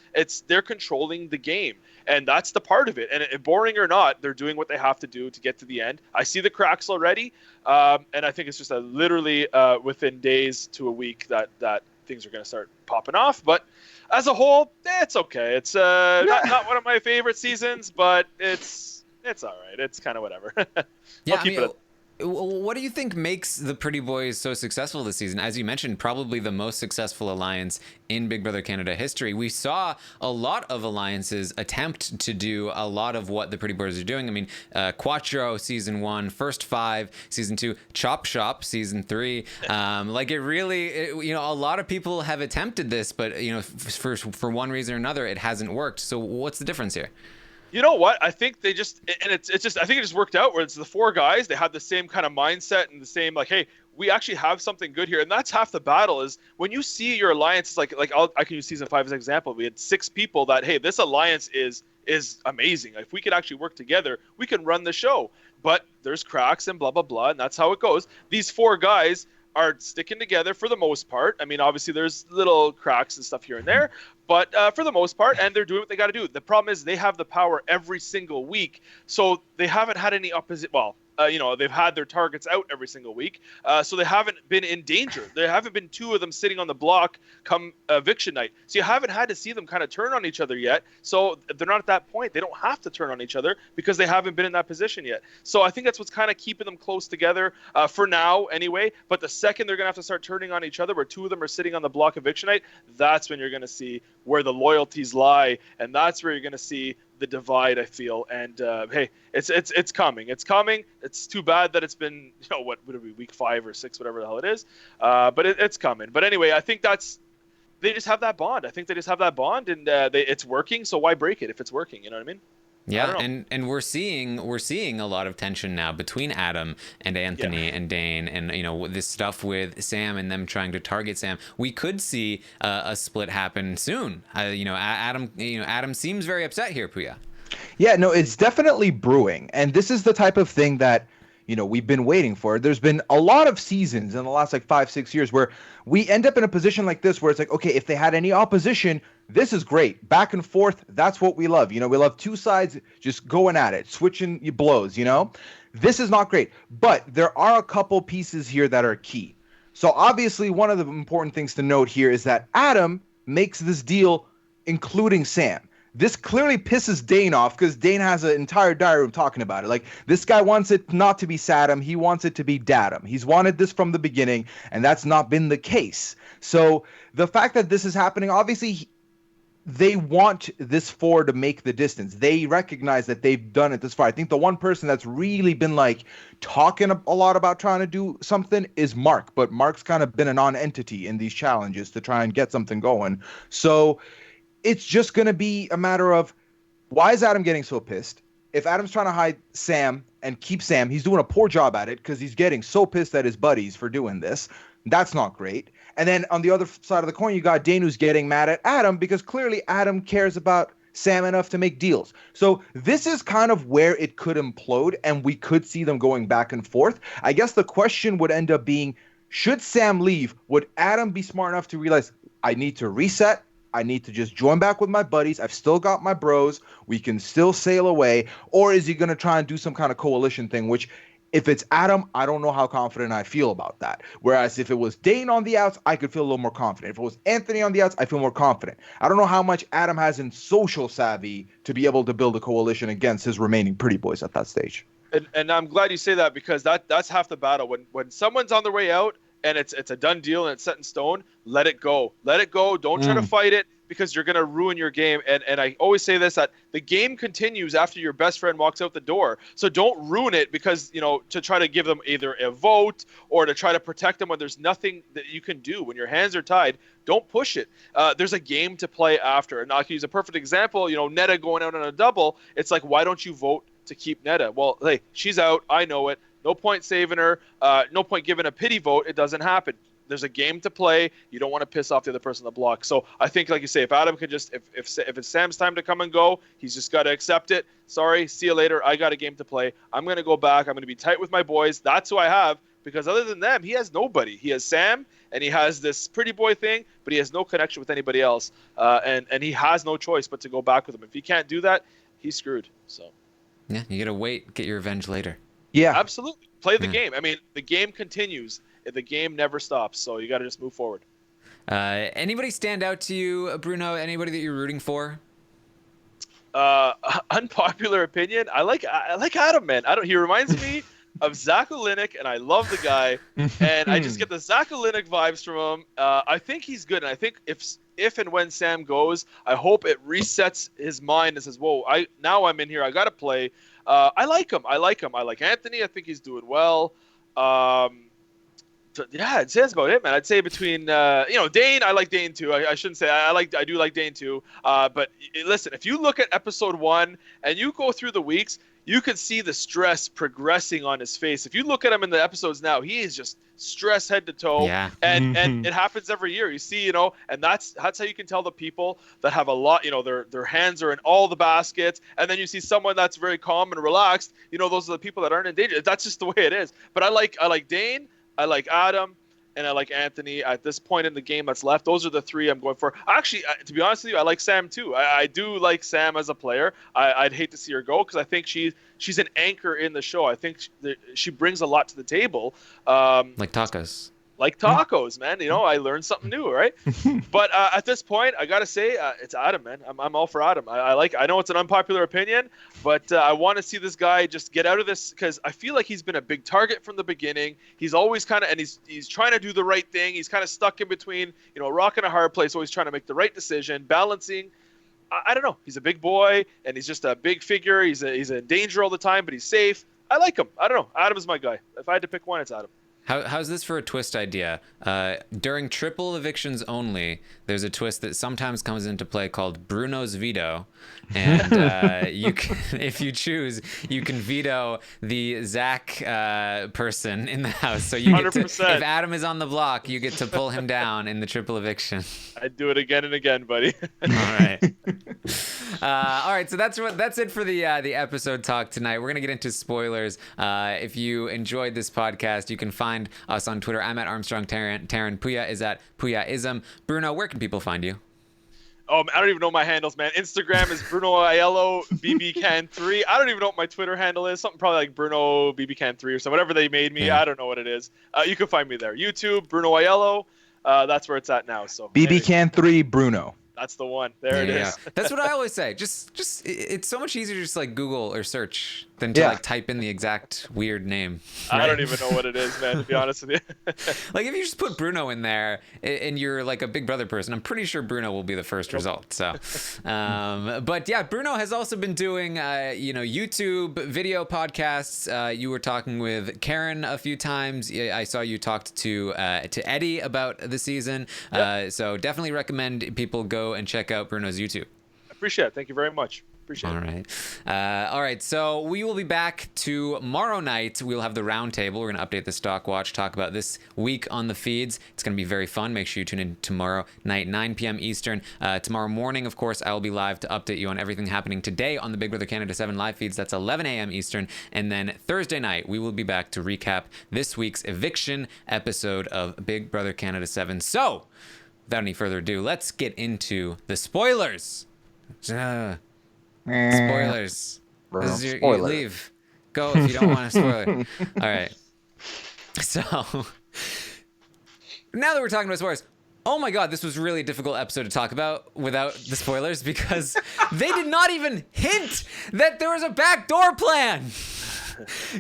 They're controlling the game, and that's the part of it. And boring or not, they're doing what they have to do to get to the end. I see the cracks already, and I think it's just literally within days to a week that things are going to start popping off. But as a whole, it's okay. It's not one of my favorite seasons, but it's all right. It's kind of whatever. Yeah, what do you think makes the Pretty Boys so successful this season? As you mentioned, probably the most successful alliance in Big Brother Canada history. We saw a lot of alliances attempt to do a lot of what the Pretty Boys are doing. I mean, Quattro season 1, First 5 season 2, Chop Shop season 3. Like it really, a lot of people have attempted this, but for one reason or another, it hasn't worked. So what's the difference here? You know what? I think they just, and it's just, I think it just worked out where it's the 4 guys, they had the same kind of mindset and the same, like, hey, we actually have something good here. And that's half the battle is when you see your alliance, like I can use season 5 as an example. We had 6 people that, hey, this alliance is amazing. If we could actually work together, we can run the show. But there's cracks and blah, blah, blah. And that's how it goes. These 4 guys are sticking together for the most part. I mean, obviously there's little cracks and stuff here and there, but for the most part, and they're doing what they got to do. The problem is they have the power every single week, so they haven't had any opposite. Well, they've had their targets out every single week, so they haven't been in danger. There haven't been 2 of them sitting on the block come eviction night. So you haven't had to see them kind of turn on each other yet. So they're not at that point. They don't have to turn on each other because they haven't been in that position yet. So I think that's what's kind of keeping them close together for now anyway. But the second they're going to have to start turning on each other, where 2 of them are sitting on the block eviction night, that's when you're going to see where the loyalties lie. And that's where you're going to see the divide, I feel. And hey, it's coming. It's coming. It's too bad that it's been, what would it be, week 5 or 6, whatever the hell it is. But it's coming. But anyway, I think they just have that bond. I think they just have that bond, and it's working. So why break it if it's working? You know what I mean? Yeah, and we're seeing a lot of tension now between Adam and Anthony and Dane, and this stuff with Sam and them trying to target Sam. We could see a split happen soon. Adam seems very upset here, Puya. Yeah, no, it's definitely brewing, and this is the type of thing that we've been waiting for. There's been a lot of seasons in the last 5-6 years where we end up in a position like this where it's like, okay, if they had any opposition, this is great. Back and forth, that's what we love. We love 2 sides just going at it, switching blows, This is not great. But there are a couple pieces here that are key. So obviously one of the important things to note here is that Adam makes this deal including Sam. This clearly pisses Dane off because Dane has an entire diary room talking about it. Like, this guy wants it not to be Saddam. He wants it to be Daddam. He's wanted this from the beginning, and that's not been the case. So the fact that this is happening, obviously, they want this 4 to make the distance. They recognize that they've done it this far. I think the one person that's really been talking a lot about trying to do something is Mark. But Mark's kind of been a non-entity in these challenges to try and get something going. So it's just going to be a matter of, why is Adam getting so pissed? If Adam's trying to hide Sam and keep Sam, he's doing a poor job at it because he's getting so pissed at his buddies for doing this. That's not great. And then on the other side of the coin, you got Dane who's getting mad at Adam because clearly Adam cares about Sam enough to make deals. So this is kind of where it could implode, and we could see them going back and forth. I guess the question would end up being, should Sam leave? Would Adam be smart enough to realize, I need to reset? I need to just join back with my buddies. I've still got my bros. We can still sail away. Or is he going to try and do some kind of coalition thing, which if it's Adam, I don't know how confident I feel about that. Whereas if it was Dane on the outs, I could feel a little more confident. If it was Anthony on the outs, I feel more confident. I don't know how much Adam has in social savvy to be able to build a coalition against his remaining Pretty Boys at that stage. And I'm glad you say that, because that's half the battle. When someone's on their way out and it's a done deal and it's set in stone, let it go. Let it go. Don't try to fight it, because you're going to ruin your game. And I always say this, that the game continues after your best friend walks out the door. So don't ruin it because, to try to give them either a vote or to try to protect them when there's nothing that you can do. When your hands are tied, don't push it. There's a game to play after. And I'll use a perfect example, Netta going out on a double. It's like, why don't you vote to keep Netta? Well, hey, she's out. I know it. No point saving her. No point giving a pity vote. It doesn't happen. there's a game to play. You don't want to piss off the other person on the block. So I think, like you say, if Adam could just, if it's Sam's time to come and go, he's just got to accept it. Sorry, see you later. I got a game to play. I'm going to go back. I'm going to be tight with my boys. That's who I have, because other than them, he has nobody. He has Sam, and he has this pretty boy thing, but he has no connection with anybody else. And he has no choice but to go back with him. If he can't do that, he's screwed. So yeah, you got to wait, get your revenge later. Yeah, absolutely. Play the game. I mean, the game continues. The game never stops. So you got to just move forward. Anybody stand out to you, Bruno? Anybody that you're rooting for? Unpopular opinion. I like Adam, man. He reminds me of Zach Olenek, and I love the guy. And I just get the Zach Olenek vibes from him. I think he's good, and I think if and when Sam goes, I hope it resets his mind and says, "Whoa, now I'm in here. I got to play." I like him. I like Anthony. I think he's doing well. Yeah, that's about it, man. I'd say between Dane. I like Dane too. I shouldn't say I do like Dane too. But listen, if you look at episode 1 and you go through the weeks, you can see the stress progressing on his face. If you look at him in the episodes now, he is just stressed head to toe. Yeah. And it happens every year. You see, and that's how you can tell the people that have a lot, their hands are in all the baskets. And then you see someone that's very calm and relaxed. Those are the people that aren't in danger. That's just the way it is. But I like Dane, I like Adam, and I like Anthony. At this point in the game that's left, those are the 3 I'm going for. Actually, to be honest with you, I like Sam too. I do like Sam as a player. I'd hate to see her go, because I think she's an anchor in the show. I think she brings a lot to the table. Like tacos. Like tacos, man. I learned something new, right? But at this point, I gotta say, it's Adam, man. I'm all for Adam. I know it's an unpopular opinion, but I want to see this guy just get out of this, because I feel like he's been a big target from the beginning. He's always kind of, and he's trying to do the right thing. He's kind of stuck in between, a rock and a hard place, always trying to make the right decision, balancing. I don't know. He's a big boy, and he's just a big figure. He's in danger all the time, but he's safe. I like him. I don't know. Adam is my guy. If I had to pick one, it's Adam. How's this for a twist idea? During triple evictions only, there's a twist that sometimes comes into play called Bruno's veto, and you can, if you choose, you can veto the Zach person in the house. So you get to, if Adam is on the block, you get to pull him down in the triple eviction. I'd do it again and again, buddy. All right. All right, so that's it for the episode talk tonight. We're gonna get into spoilers. If you enjoyed this podcast, you can find us on Twitter. I'm at Armstrong Taryn. Puya is at Puyaism. Bruno, where can people find you? Oh, I don't even know my handles, man. Instagram is Bruno Ielo BBCan3. I don't even know what my Twitter handle is. Something probably like Bruno BBCan3 or something. Whatever they made me, yeah. I don't know what it is. You can find me there. YouTube, Bruno Ielo. That's where it's at now. So BBCan3 Bruno. That's the one. There it is. That's what I always say. Just it's so much easier to just like Google or search than to like type in the exact weird name. Right? I don't even know what it is, man, to be honest with you. Like if you just put Bruno in there and you're like a Big Brother person, I'm pretty sure Bruno will be the first result. So, but yeah, Bruno has also been doing YouTube video podcasts. You were talking with Karen a few times. I saw you talked to Eddie about the season. Yep. So definitely recommend people go and check out Bruno's YouTube. I appreciate it. Thank you very much. Appreciate it. All right. So we will be back tomorrow night. We'll have the round table. We're going to update the stock watch, talk about this week on the feeds. It's going to be very fun. Make sure you tune in tomorrow night, 9 p.m. Eastern. Tomorrow morning, of course, I will be live to update you on everything happening today on the Big Brother Canada 7 live feeds. That's 11 a.m. Eastern. And then Thursday night, we will be back to recap this week's eviction episode of Big Brother Canada 7. So, without any further ado, let's get into the spoilers. Spoilers. This is your leave. Go if you don't want a spoiler. All right. So now that we're talking about spoilers, oh my God, this was really a difficult episode to talk about without the spoilers, because they did not even hint that there was a backdoor plan.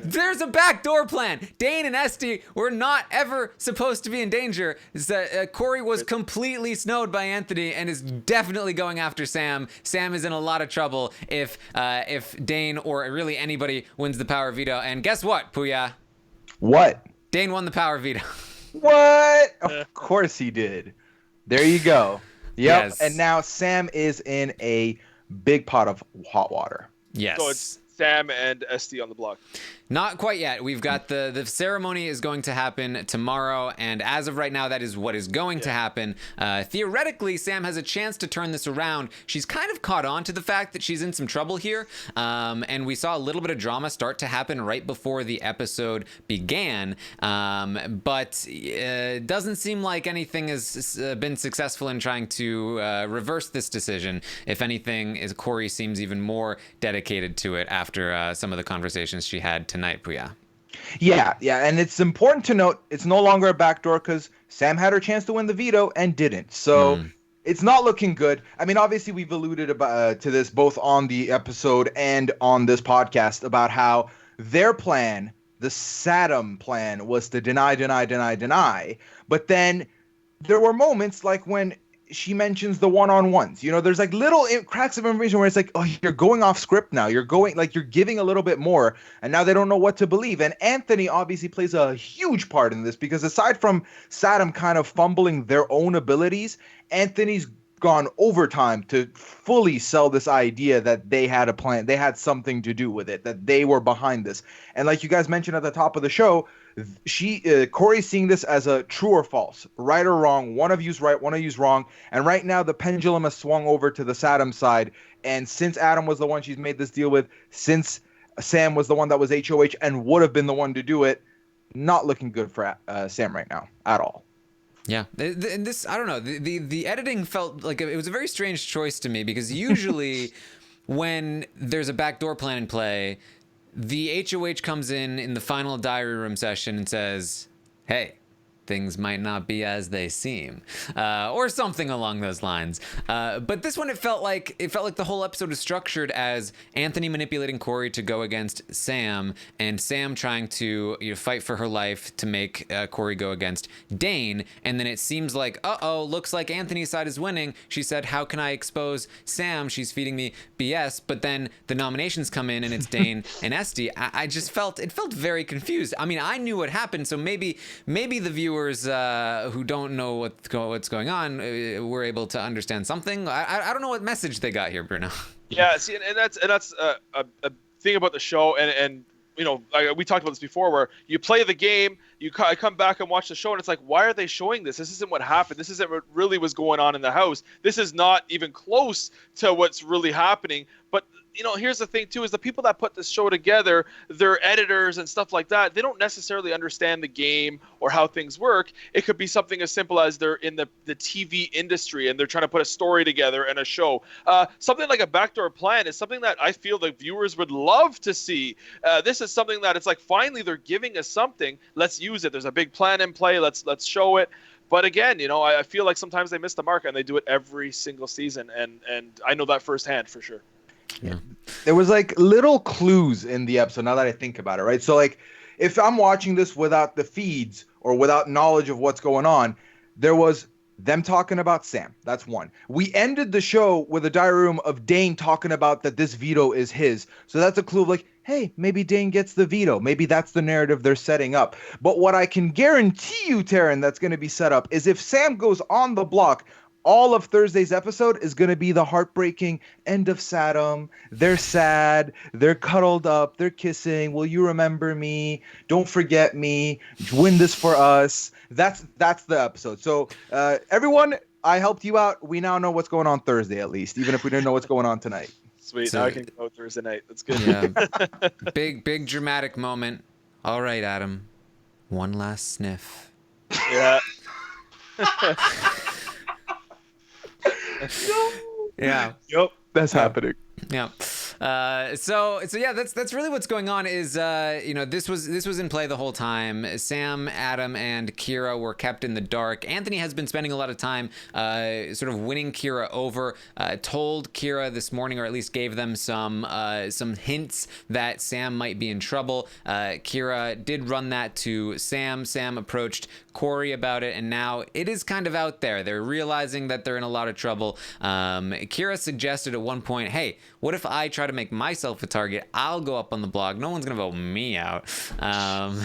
There's a backdoor plan. Dane and Esty were not ever supposed to be in danger. Corey was completely snowed by Anthony and is definitely going after Sam. Sam is in a lot of trouble if Dane or really anybody wins the power veto. And guess what, Puya? What? Dane won the power veto. What? Of course he did. There you go. Yep. Yes. And now Sam is in a big pot of hot water. Yes. So it's Sam and Esty on the block. Not quite yet. We've got the ceremony is going to happen tomorrow, and as of right now, that is what is going to happen. Theoretically, Sam has a chance to turn this around. She's kind of caught on to the fact that she's in some trouble here, and we saw a little bit of drama start to happen right before the episode began, but it doesn't seem like anything has been successful in trying to reverse this decision. If anything, Corey seems even more dedicated to it after some of the conversations she had tonight, Puya. Yeah, and it's important to note it's no longer a backdoor because Sam had her chance to win the veto and didn't. So it's not looking good. I mean, obviously we've alluded to this both on the episode and on this podcast about how their plan, the Saddam plan, was to deny. But then there were moments like when she mentions the one-on-ones. You know, there's like little cracks of information where it's like, oh, you're going off script now. You're giving a little bit more, and now they don't know what to believe. And Anthony obviously plays a huge part in this because aside from Saddam kind of fumbling their own abilities, Anthony's gone overtime to fully sell this idea that they had a plan, they had something to do with it, that they were behind this. And like you guys mentioned at the top of the show, Corey's seeing this as a true or false, right or wrong. One of you's right, one of you's wrong. And right now the pendulum has swung over to the Saddam side. And since Adam was the one she's made this deal with, since Sam was the one that was HOH and would have been the one to do it, not looking good for Sam right now at all. Yeah, and this, I don't know, the editing felt like it was a very strange choice to me because usually when there's a backdoor plan in play, the HOH comes in the final diary room session and says, hey, things might not be as they seem, or something along those lines. But this one, it felt like the whole episode was structured as Anthony manipulating Corey to go against Sam, and Sam trying to fight for her life to make Corey go against Dane. And then it seems like, looks like Anthony's side is winning. She said, how can I expose Sam? She's feeding me BS. But then the nominations come in and it's Dane and Esty. I just felt very confused. I mean, I knew what happened, so maybe the viewers who don't know what's going on were able to understand something. I don't know what message they got here, Bruno. Yeah, see, and that's a thing about the show, and you know, we talked about this before, where you play the game, I come back and watch the show, and it's like, why are they showing this? This isn't what happened. This isn't what really was going on in the house. This is not even close to what's really happening. But you know, here's the thing too, is the people that put this show together, their editors and stuff like that, they don't necessarily understand the game or how things work. It could be something as simple as they're in the TV industry and they're trying to put a story together and a show. Something like a backdoor plan is something that I feel the viewers would love to see. This is something that it's like, finally they're giving us something. Let's use it. There's a big plan in play. Let's show it. But again, you know, I feel like sometimes they miss the mark, and they do it every single season. And I know that firsthand for sure. Yeah. There was like little clues in the episode now that I think about it, right? So like if I'm watching this without the feeds or without knowledge of what's going on, there was them talking about Sam. That's one. We ended the show with a diary room of Dane talking about that this veto is his. So that's a clue of like, hey, maybe Dane gets the veto. Maybe that's the narrative they're setting up. But what I can guarantee you, Taryn, that's going to be set up is if Sam goes on the block, all of Thursday's episode is going to be the heartbreaking end of Saddam. They're sad. They're cuddled up. They're kissing. Will you remember me? Don't forget me. Win this for us. That's the episode. So everyone, I helped you out. We now know what's going on Thursday, at least, even if we didn't know what's going on tonight. Sweet. So, now I can go Thursday night. That's good. Yeah. Big dramatic moment. All right, Adam. One last sniff. Yeah. Yeah. Yep. That's happening. Yeah. So yeah, that's really what's going on. Is this was in play the whole time. Sam, Adam, and Kira were kept in the dark. Anthony has been spending a lot of time sort of winning Kira over. Told Kira this morning, or at least gave them some hints that Sam might be in trouble. Kira did run that to Sam. Sam approached Corey about it, and now it is kind of out there. They're realizing that they're in a lot of trouble. Kira suggested at one point, hey, what if I try to make myself a target? I'll go up on the blog. No one's going to vote me out. Not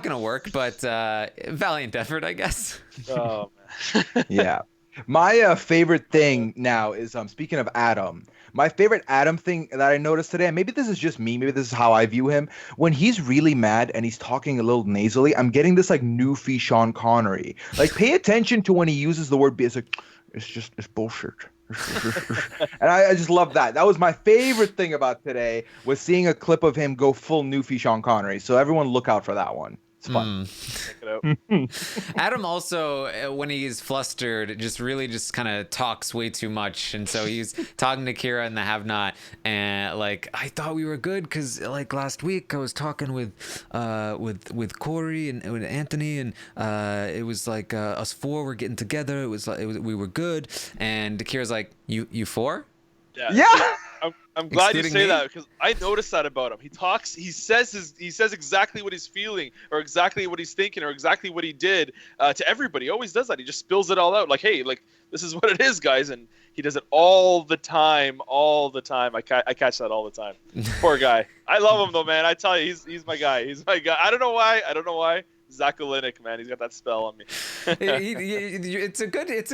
going to work, but valiant effort, I guess. Oh, man. Yeah. My favorite thing now is, speaking of Adam, My favorite Adam thing that I noticed today, and maybe this is just me, maybe this is how I view him. When he's really mad and he's talking a little nasally, I'm getting this like newfie Sean Connery. Like, pay attention to when he uses the word. It's like, it's bullshit. And I just love that. That was my favorite thing about today, was seeing a clip of him go full newfie Sean Connery. So everyone look out for that one. It's fun. Check it out. Adam also, when he's flustered, just kind of talks way too much, and so he's talking to Kira and the Have-Not, and like, I thought we were good because like last week I was talking with Corey and with Anthony, and it was like us four were getting together. It was like we were good, and Kira's like, you four? Yeah. I'm glad you Excluding say me? that, because I noticed that about him. He says exactly what he's feeling, or exactly what he's thinking, or exactly what he did to everybody. He always does that. He just spills it all out. Like, hey, like, this is what it is, guys. And he does it all the time. I catch that all the time. Poor guy. I love him though, man. I tell you, he's my guy. He's my guy. I don't know why. Zach Olenek, man, he's got that spell on me. It's a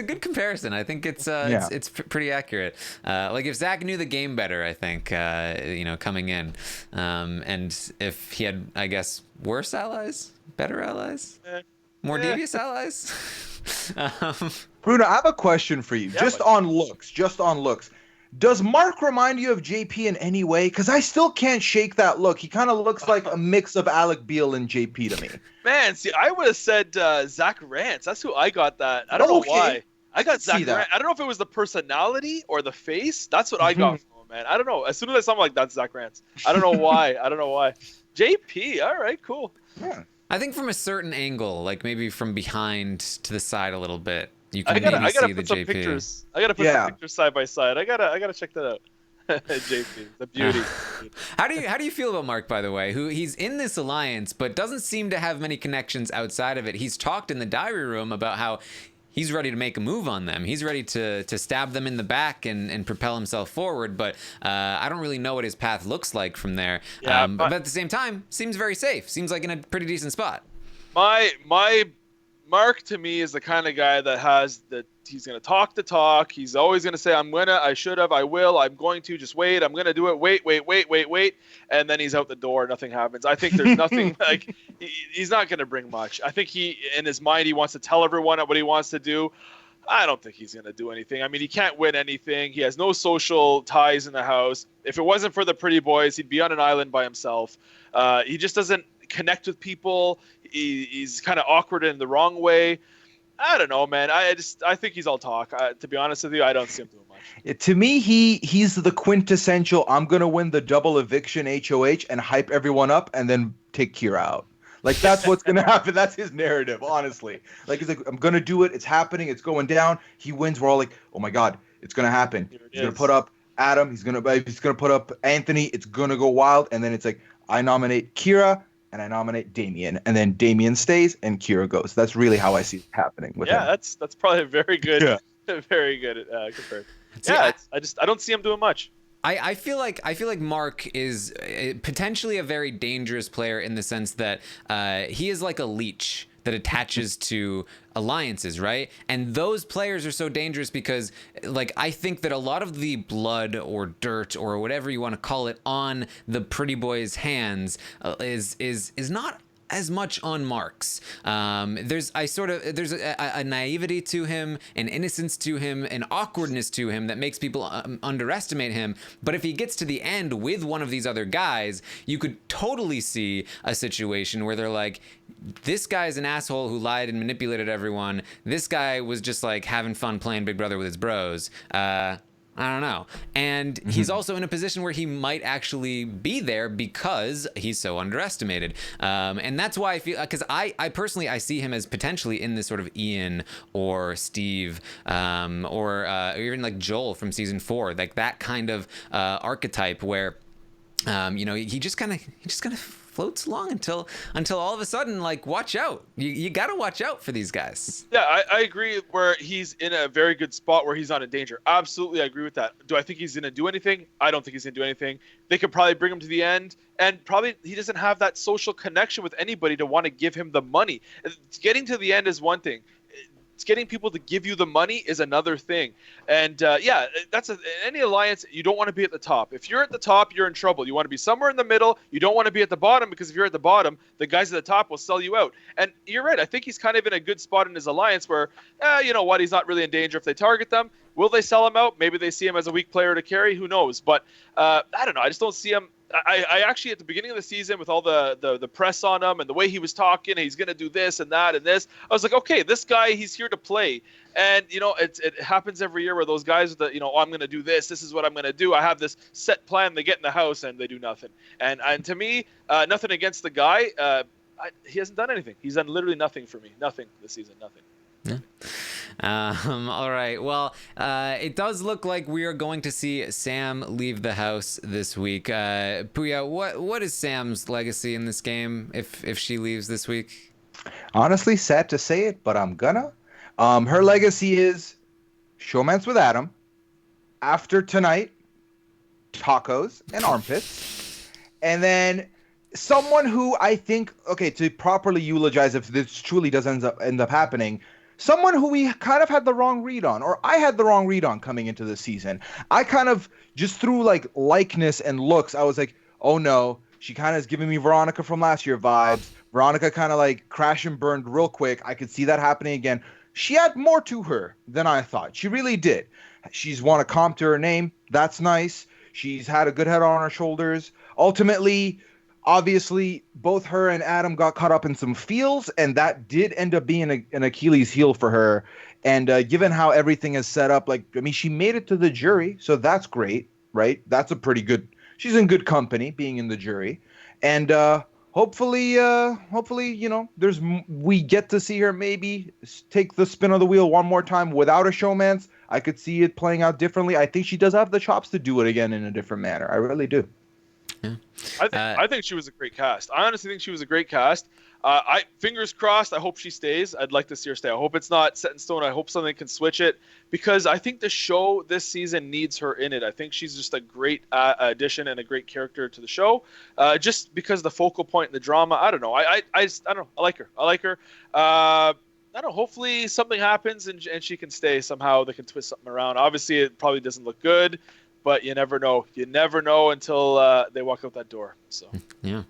good comparison. I think it's pretty accurate. Like, if Zach knew the game better, I think coming in, and if he had, I guess, worse allies, better allies, more devious allies. Bruno, I have a question for you. Just on looks. Does Mark remind you of JP in any way? Because I still can't shake that look. He kind of looks like a mix of Alec Beal and JP to me. Man, see, I would have said Zach Rance. That's who I got that. I don't know why. I got Zach Rance. I don't know if it was the personality or the face. That's what I got from him, man. I don't know. As soon as I saw him, like, that's Zach Rance. I don't know why. JP, all right, cool. Yeah. I think from a certain angle, like maybe from behind to the side a little bit, you can I gotta see the put some JP. pictures. I gotta put some pictures side by side. I gotta check that out. JP, the beauty. How do you feel about Mark, by the way? Who he's in this alliance, but doesn't seem to have many connections outside of it. He's talked in the diary room about how he's ready to make a move on them. He's ready to stab them in the back and propel himself forward. But I don't really know what his path looks like from there. Yeah, but at the same time, seems very safe. Seems like in a pretty decent spot. My Mark, to me, is the kind of guy that he's going to talk the talk. He's always going to say, I should have, I will, I'm going to, just wait, I'm going to do it, wait. And then he's out the door, nothing happens. I think there's nothing, like, he's not going to bring much. I think in his mind, he wants to tell everyone what he wants to do. I don't think he's going to do anything. I mean, he can't win anything. He has no social ties in the house. If it wasn't for the pretty boys, he'd be on an island by himself. He just doesn't connect with people. He's kind of awkward in the wrong way. I don't know, man. I think he's all talk. To be honest with you, I don't see him doing much. To me, he's the quintessential, I'm going to win the double eviction HOH and hype everyone up and then take Kira out. Like, that's what's going to happen. That's his narrative, honestly. Like, he's like, I'm going to do it. It's happening. It's going down. He wins. We're all like, oh my God, it's going to happen. He's going to put up Adam. He's going to put up Anthony. It's going to go wild. And then it's like, I nominate Kira and I nominate Damien. And then Damien stays and Kira goes. That's really how I see it happening with him. Yeah, that's probably a very good, very good comparison. Yeah, I don't see him doing much. I feel like Mark is potentially a very dangerous player in the sense that he is like a leech that attaches to alliances, right? And those players are so dangerous because, like, I think that a lot of the blood or dirt or whatever you want to call it on the pretty boy's hands is not as much on Mark's. There's a naivety to him, an innocence to him, an awkwardness to him that makes people underestimate him. But if he gets to the end with one of these other guys, you could totally see a situation where they're like, this guy's an asshole who lied and manipulated everyone. This guy was just like having fun playing Big Brother with his bros. I don't know. And he's also in a position where he might actually be there because he's so underestimated. And that's why I feel, because I personally, I see him as potentially in this sort of Ian or Steve or even like Joel from season 4, like that kind of archetype where, he just kind of floats along until all of a sudden, like, watch out. You got to watch out for these guys. Yeah, I agree where he's in a very good spot where he's not in danger. Absolutely, I agree with that. Do I think he's going to do anything? I don't think he's going to do anything. They could probably bring him to the end, and probably he doesn't have that social connection with anybody to want to give him the money. Getting to the end is one thing. It's getting people to give you the money is another thing. And any alliance, you don't want to be at the top. If you're at the top, you're in trouble. You want to be somewhere in the middle. You don't want to be at the bottom, because if you're at the bottom, the guys at the top will sell you out. And you're right. I think he's kind of in a good spot in his alliance where, you know what, he's not really in danger if they target them. Will they sell him out? Maybe they see him as a weak player to carry. Who knows? But I don't know. I just don't see him. I actually, at the beginning of the season, with all the press on him and the way he was talking, he's going to do this and that and this, I was like, okay, this guy, he's here to play. And, you know, it happens every year where those guys, you know, I'm going to do this. This is what I'm going to do. I have this set plan. They get in the house and they do nothing. And to me, nothing against the guy. He hasn't done anything. He's done literally nothing for me. Nothing this season. Nothing. Yeah. All right. Well, it does look like we are going to see Sam leave the house this week. Puya, what is Sam's legacy in this game if she leaves this week? Honestly, sad to say it, but I'm gonna. Her legacy is showmance with Adam. After tonight, tacos and armpits, and then someone who I think, okay, to properly eulogize if this truly does end up happening. Someone who we kind of had the wrong read on, or I had the wrong read on coming into the season. I kind of just through like likeness and looks, I was like, oh no, she kind of is giving me Veronica from last year vibes. Veronica kind of like crash and burned real quick. I could see that happening again. She had more to her than I thought. She really did. She's won a comp to her name. That's nice. She's had a good head on her shoulders. Ultimately, obviously, both her and Adam got caught up in some feels, and that did end up being an Achilles heel for her. And given how everything is set up, like, I mean, she made it to the jury, so that's great, right? That's a pretty good. She's in good company being in the jury, and hopefully, you know, we get to see her maybe take the spin of the wheel one more time without a showmance. I could see it playing out differently. I think she does have the chops to do it again in a different manner. I really do. Yeah. I think she was a great cast. I honestly think she was a great cast. Fingers crossed. I hope she stays. I'd like to see her stay. I hope it's not set in stone. I hope something can switch it, because I think the show this season needs her in it. I think she's just a great addition and a great character to the show. Just because the focal point and the drama. I don't know. I don't know. I like her. I don't know. Hopefully something happens and she can stay somehow. They can twist something around. Obviously, it probably doesn't look good. But you never know. You never know until they walk out that door. So yeah.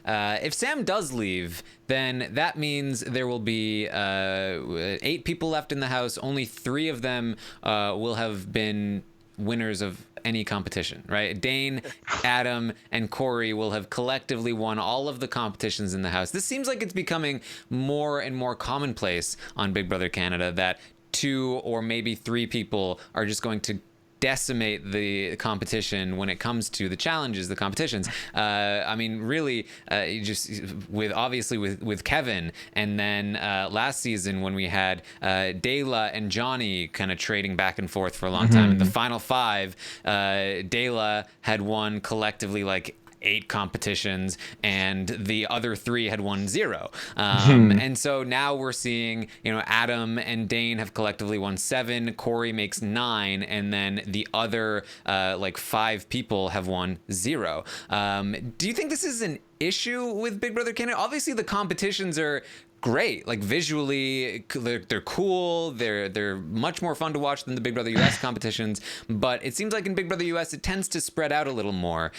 If Sam does leave, then that means there will be 8 people left in the house. Only 3 of them will have been winners of any competition, right? Dane, Adam, and Corey will have collectively won all of the competitions in the house. This seems like it's becoming more and more commonplace on Big Brother Canada that 2 or maybe 3 people are just going to decimate the competition when it comes to the challenges, the competitions. I mean, really, just with Kevin, and then last season when we had Dayla and Johnny kind of trading back and forth for a long time. In the final 5, Dayla had won collectively like 8 competitions, and the other 3 had won 0. And so now we're seeing, you know, Adam and Dane have collectively won 7, Corey makes 9, and then the other like 5 people have won 0. Do you think this is an issue with Big Brother Canada? Obviously, the competitions are great, like visually they're cool, they're much more fun to watch than the Big Brother US competitions, but it seems like in Big Brother US it tends to spread out a little more.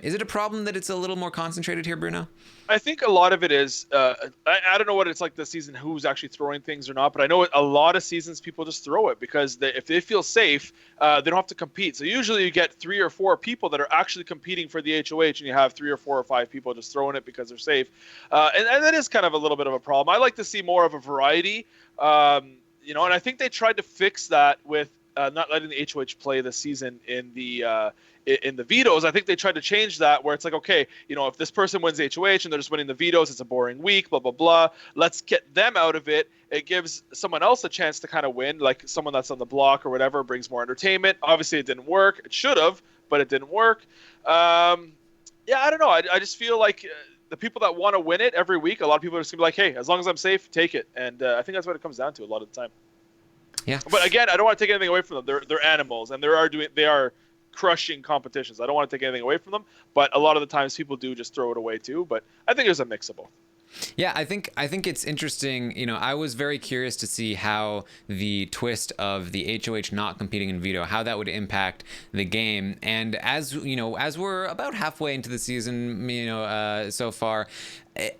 Is it a problem that it's a little more concentrated here, Bruno? I think a lot of it is, I don't know what it's like this season, who's actually throwing things or not, but I know a lot of seasons people just throw it because if they feel safe, they don't have to compete. So usually you get 3 or 4 people that are actually competing for the HOH, and you have 3 or 4 or 5 people just throwing it because they're safe. And that is kind of a little bit of a problem. I like to see more of a variety, you know, and I think they tried to fix that with not letting the HOH play this season in the vetoes. I think they tried to change that where it's like, okay, you know, if this person wins the HOH and they're just winning the vetoes, it's a boring week, blah, blah, blah. Let's get them out of it. It gives someone else a chance to kind of win, like someone that's on the block or whatever, brings more entertainment. Obviously, it didn't work. It should have, but it didn't work. Yeah, I don't know. I just feel like the people that want to win it every week, a lot of people are just going to be like, hey, as long as I'm safe, take it. And I think that's what it comes down to a lot of the time. Yeah. But again, I don't want to take anything away from them. They're animals, and they are crushing competitions. I don't want to take anything away from them, but a lot of the times people do just throw it away too. But I think there's a mix of both. Yeah, I think it's interesting. You know, I was very curious to see how the twist of the HOH not competing in veto, how that would impact the game. And as you know, as we're about halfway into the season, so far,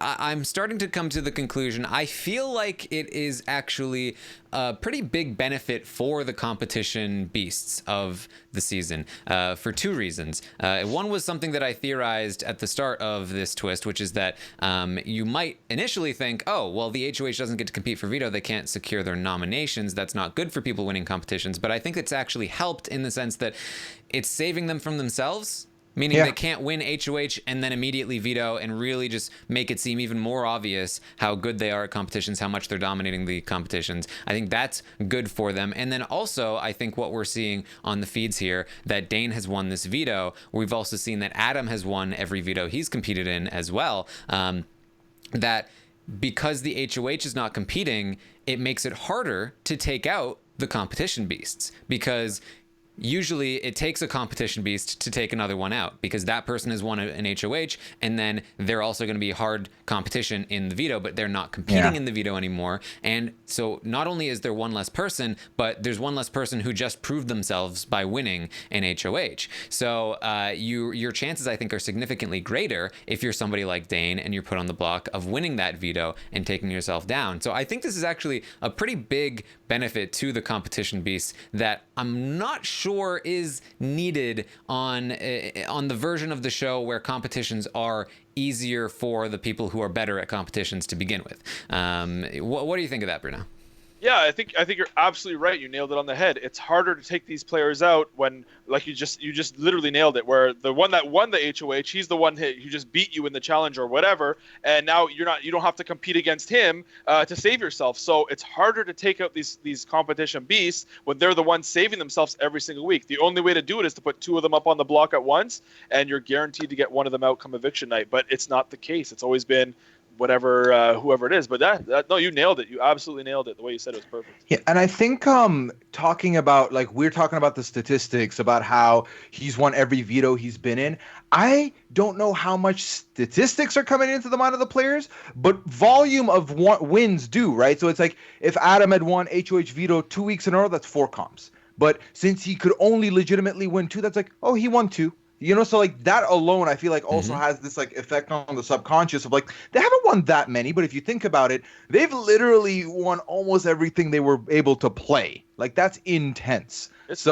I'm starting to come to the conclusion. I feel like it is actually a pretty big benefit for the competition beasts of the season for two reasons. One was something that I theorized at the start of this twist, which is that you might initially think, oh, well, the HOH doesn't get to compete for veto. They can't secure their nominations. That's not good for people winning competitions. But I think it's actually helped in the sense that it's saving them from themselves. Meaning they can't win HOH and then immediately veto and really just make it seem even more obvious how good they are at competitions, how much they're dominating the competitions. I think that's good for them. And then also, I think what we're seeing on the feeds here, that Dane has won this veto. We've also seen that Adam has won every veto he's competed in as well. That because the HOH is not competing, it makes it harder to take out the competition beasts, because usually it takes a competition beast to take another one out, because that person has won an HOH and then they're also going to be hard competition in the veto, but they're not competing in the veto anymore. And so not only is there one less person, but there's one less person who just proved themselves by winning an HOH. So your chances, I think, are significantly greater if you're somebody like Dane and you're put on the block of winning that veto and taking yourself down. So I think this is actually a pretty big benefit to the competition beasts that I'm not sure is needed on the version of the show where competitions are easier for the people who are better at competitions to begin with. What do you think of that, Bruno? Yeah, I think you're absolutely right. You nailed it on the head. It's harder to take these players out when, like, you just literally nailed it. Where the one that won the HOH, he's the one who just beat you in the challenge or whatever, and now you don't have to compete against him to save yourself. So it's harder to take out these competition beasts when they're the ones saving themselves every single week. The only way to do it is to put two of them up on the block at once, and you're guaranteed to get one of them out come eviction night. But it's not the case. It's always been whoever it is. But that no, you nailed it. You absolutely nailed it. The way you said it was perfect. Yeah, and I think talking about, like, we're talking about the statistics about how he's won every veto he's been in. I don't know how much statistics are coming into the mind of the players, but volume of wins do, right? So it's like if Adam had won HOH veto 2 weeks in a row, that's 4 comps. But since he could only legitimately win 2, that's like, oh, he won 2. So like that alone, I feel like also has this like effect on the subconscious of like, they haven't won that many, but if you think about it, they've literally won almost everything they were able to play. Like, that's intense. It's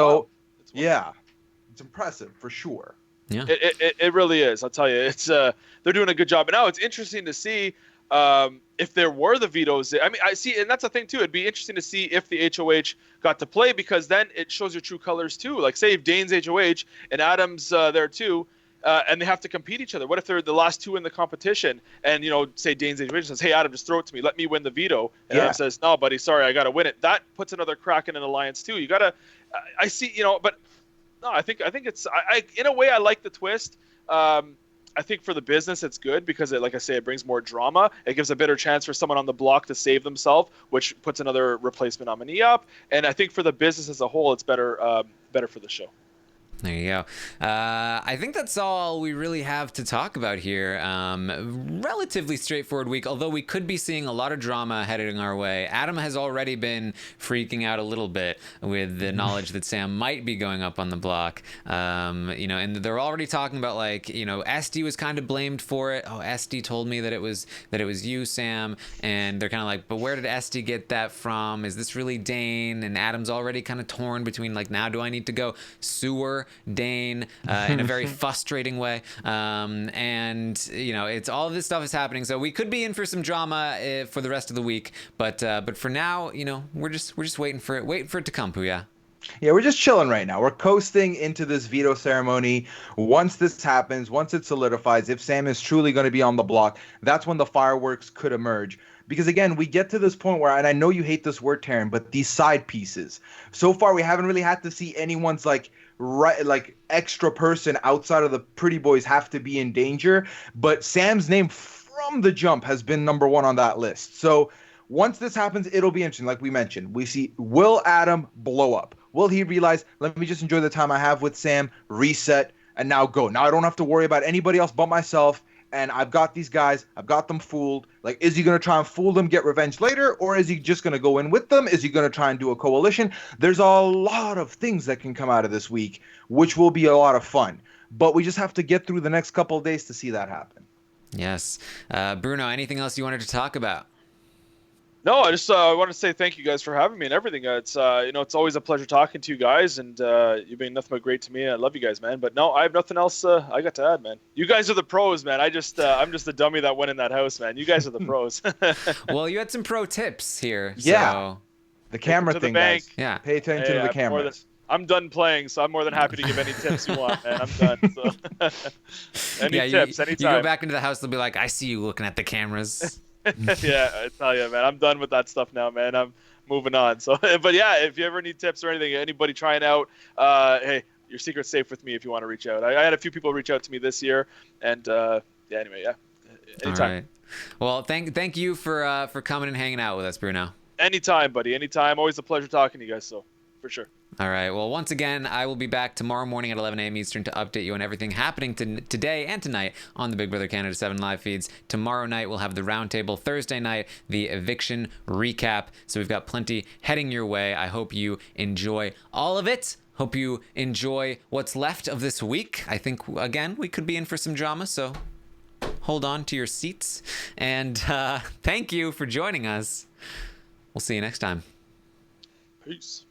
impressive for sure. Yeah, it really is. I'll tell you, it's they're doing a good job. And now it's interesting to see if there were the vetoes. I mean, I see, and that's the thing too. It'd be interesting to see if the HOH got to play, because then it shows your true colors too. Like, say if Dane's HOH and Adam's there too, and they have to compete each other. What if they're the last two in the competition, and say Dane's HOH says, "Hey Adam, just throw it to me. Let me win the veto." And Adam says, "No, buddy, sorry, I got to win it." That puts another crack in an alliance too. You gotta, I see, but no, I think it's, I in a way I like the twist. I think for the business, it's good because like I say, it brings more drama. It gives a better chance for someone on the block to save themselves, which puts another replacement nominee up. And I think for the business as a whole, it's better for the show. There you go. I think that's all we really have to talk about here. Relatively straightforward week, although we could be seeing a lot of drama heading our way. Adam has already been freaking out a little bit with the knowledge that Sam might be going up on the block. And they're already talking about, like, SD was kind of blamed for it. Oh, SD told me that it was you, Sam. And they're kind of like, but where did SD get that from? Is this really Dane? And Adam's already kind of torn between, like, now do I need to go sewer Dane in a very frustrating way, it's all of this stuff is happening, so we could be in for some drama for the rest of the week, but for now, we're just waiting for it to come, Puya. Yeah, we're just chilling right now. We're coasting into this veto ceremony. Once this happens, once it solidifies, if Sam is truly going to be on the block, that's when the fireworks could emerge. Because again, we get to this point where, and I know you hate this word, Taryn, but these side pieces. So far, we haven't really had to see anyone's extra person outside of the pretty boys have to be in danger. But Sam's name from the jump has been number 1 on that list. So once this happens, it'll be interesting. Like we mentioned, we see, will Adam blow up? Will he realize, let me just enjoy the time I have with Sam, reset, and now go? Now I don't have to worry about anybody else but myself, and I've got these guys, I've got them fooled. Like, is he going to try and fool them, get revenge later, or is he just going to go in with them? Is he going to try and do a coalition? There's a lot of things that can come out of this week, which will be a lot of fun. But we just have to get through the next couple of days to see that happen. Yes. Bruno, anything else you wanted to talk about? No, I just want to say thank you guys for having me and everything. It's it's always a pleasure talking to you guys, and you've been nothing but great to me. I love you guys, man. But no, I have nothing else I got to add, man. You guys are the pros, man. I'm just the dummy that went in that house, man. You guys are the pros. Well, you had some pro tips here. Yeah. So. The camera thing, guys. Yeah. Pay attention to the cameras. I'm done playing, so I'm more than happy to give any tips you want, man. I'm done. So. Any tips, anytime. You go back into the house, they'll be like, I see you looking at the cameras. Yeah, I tell you, man, I'm done with that stuff now, man. I'm moving on. So, but yeah, if you ever need tips or anything, anybody trying out, hey, your secret's safe with me if you want to reach out. I had a few people reach out to me this year, and anyway, anytime. All right. Well, thank you for coming and hanging out with us, Bruno. Anytime, buddy. Anytime. Always a pleasure talking to you guys. So, for sure. All right. Well, once again, I will be back tomorrow morning at 11 a.m. Eastern to update you on everything happening today and tonight on the Big Brother Canada 7 live feeds. Tomorrow night, we'll have the roundtable. Thursday night, the eviction recap. So we've got plenty heading your way. I hope you enjoy all of it. Hope you enjoy what's left of this week. I think, again, we could be in for some drama, so hold on to your seats. And thank you for joining us. We'll see you next time. Peace.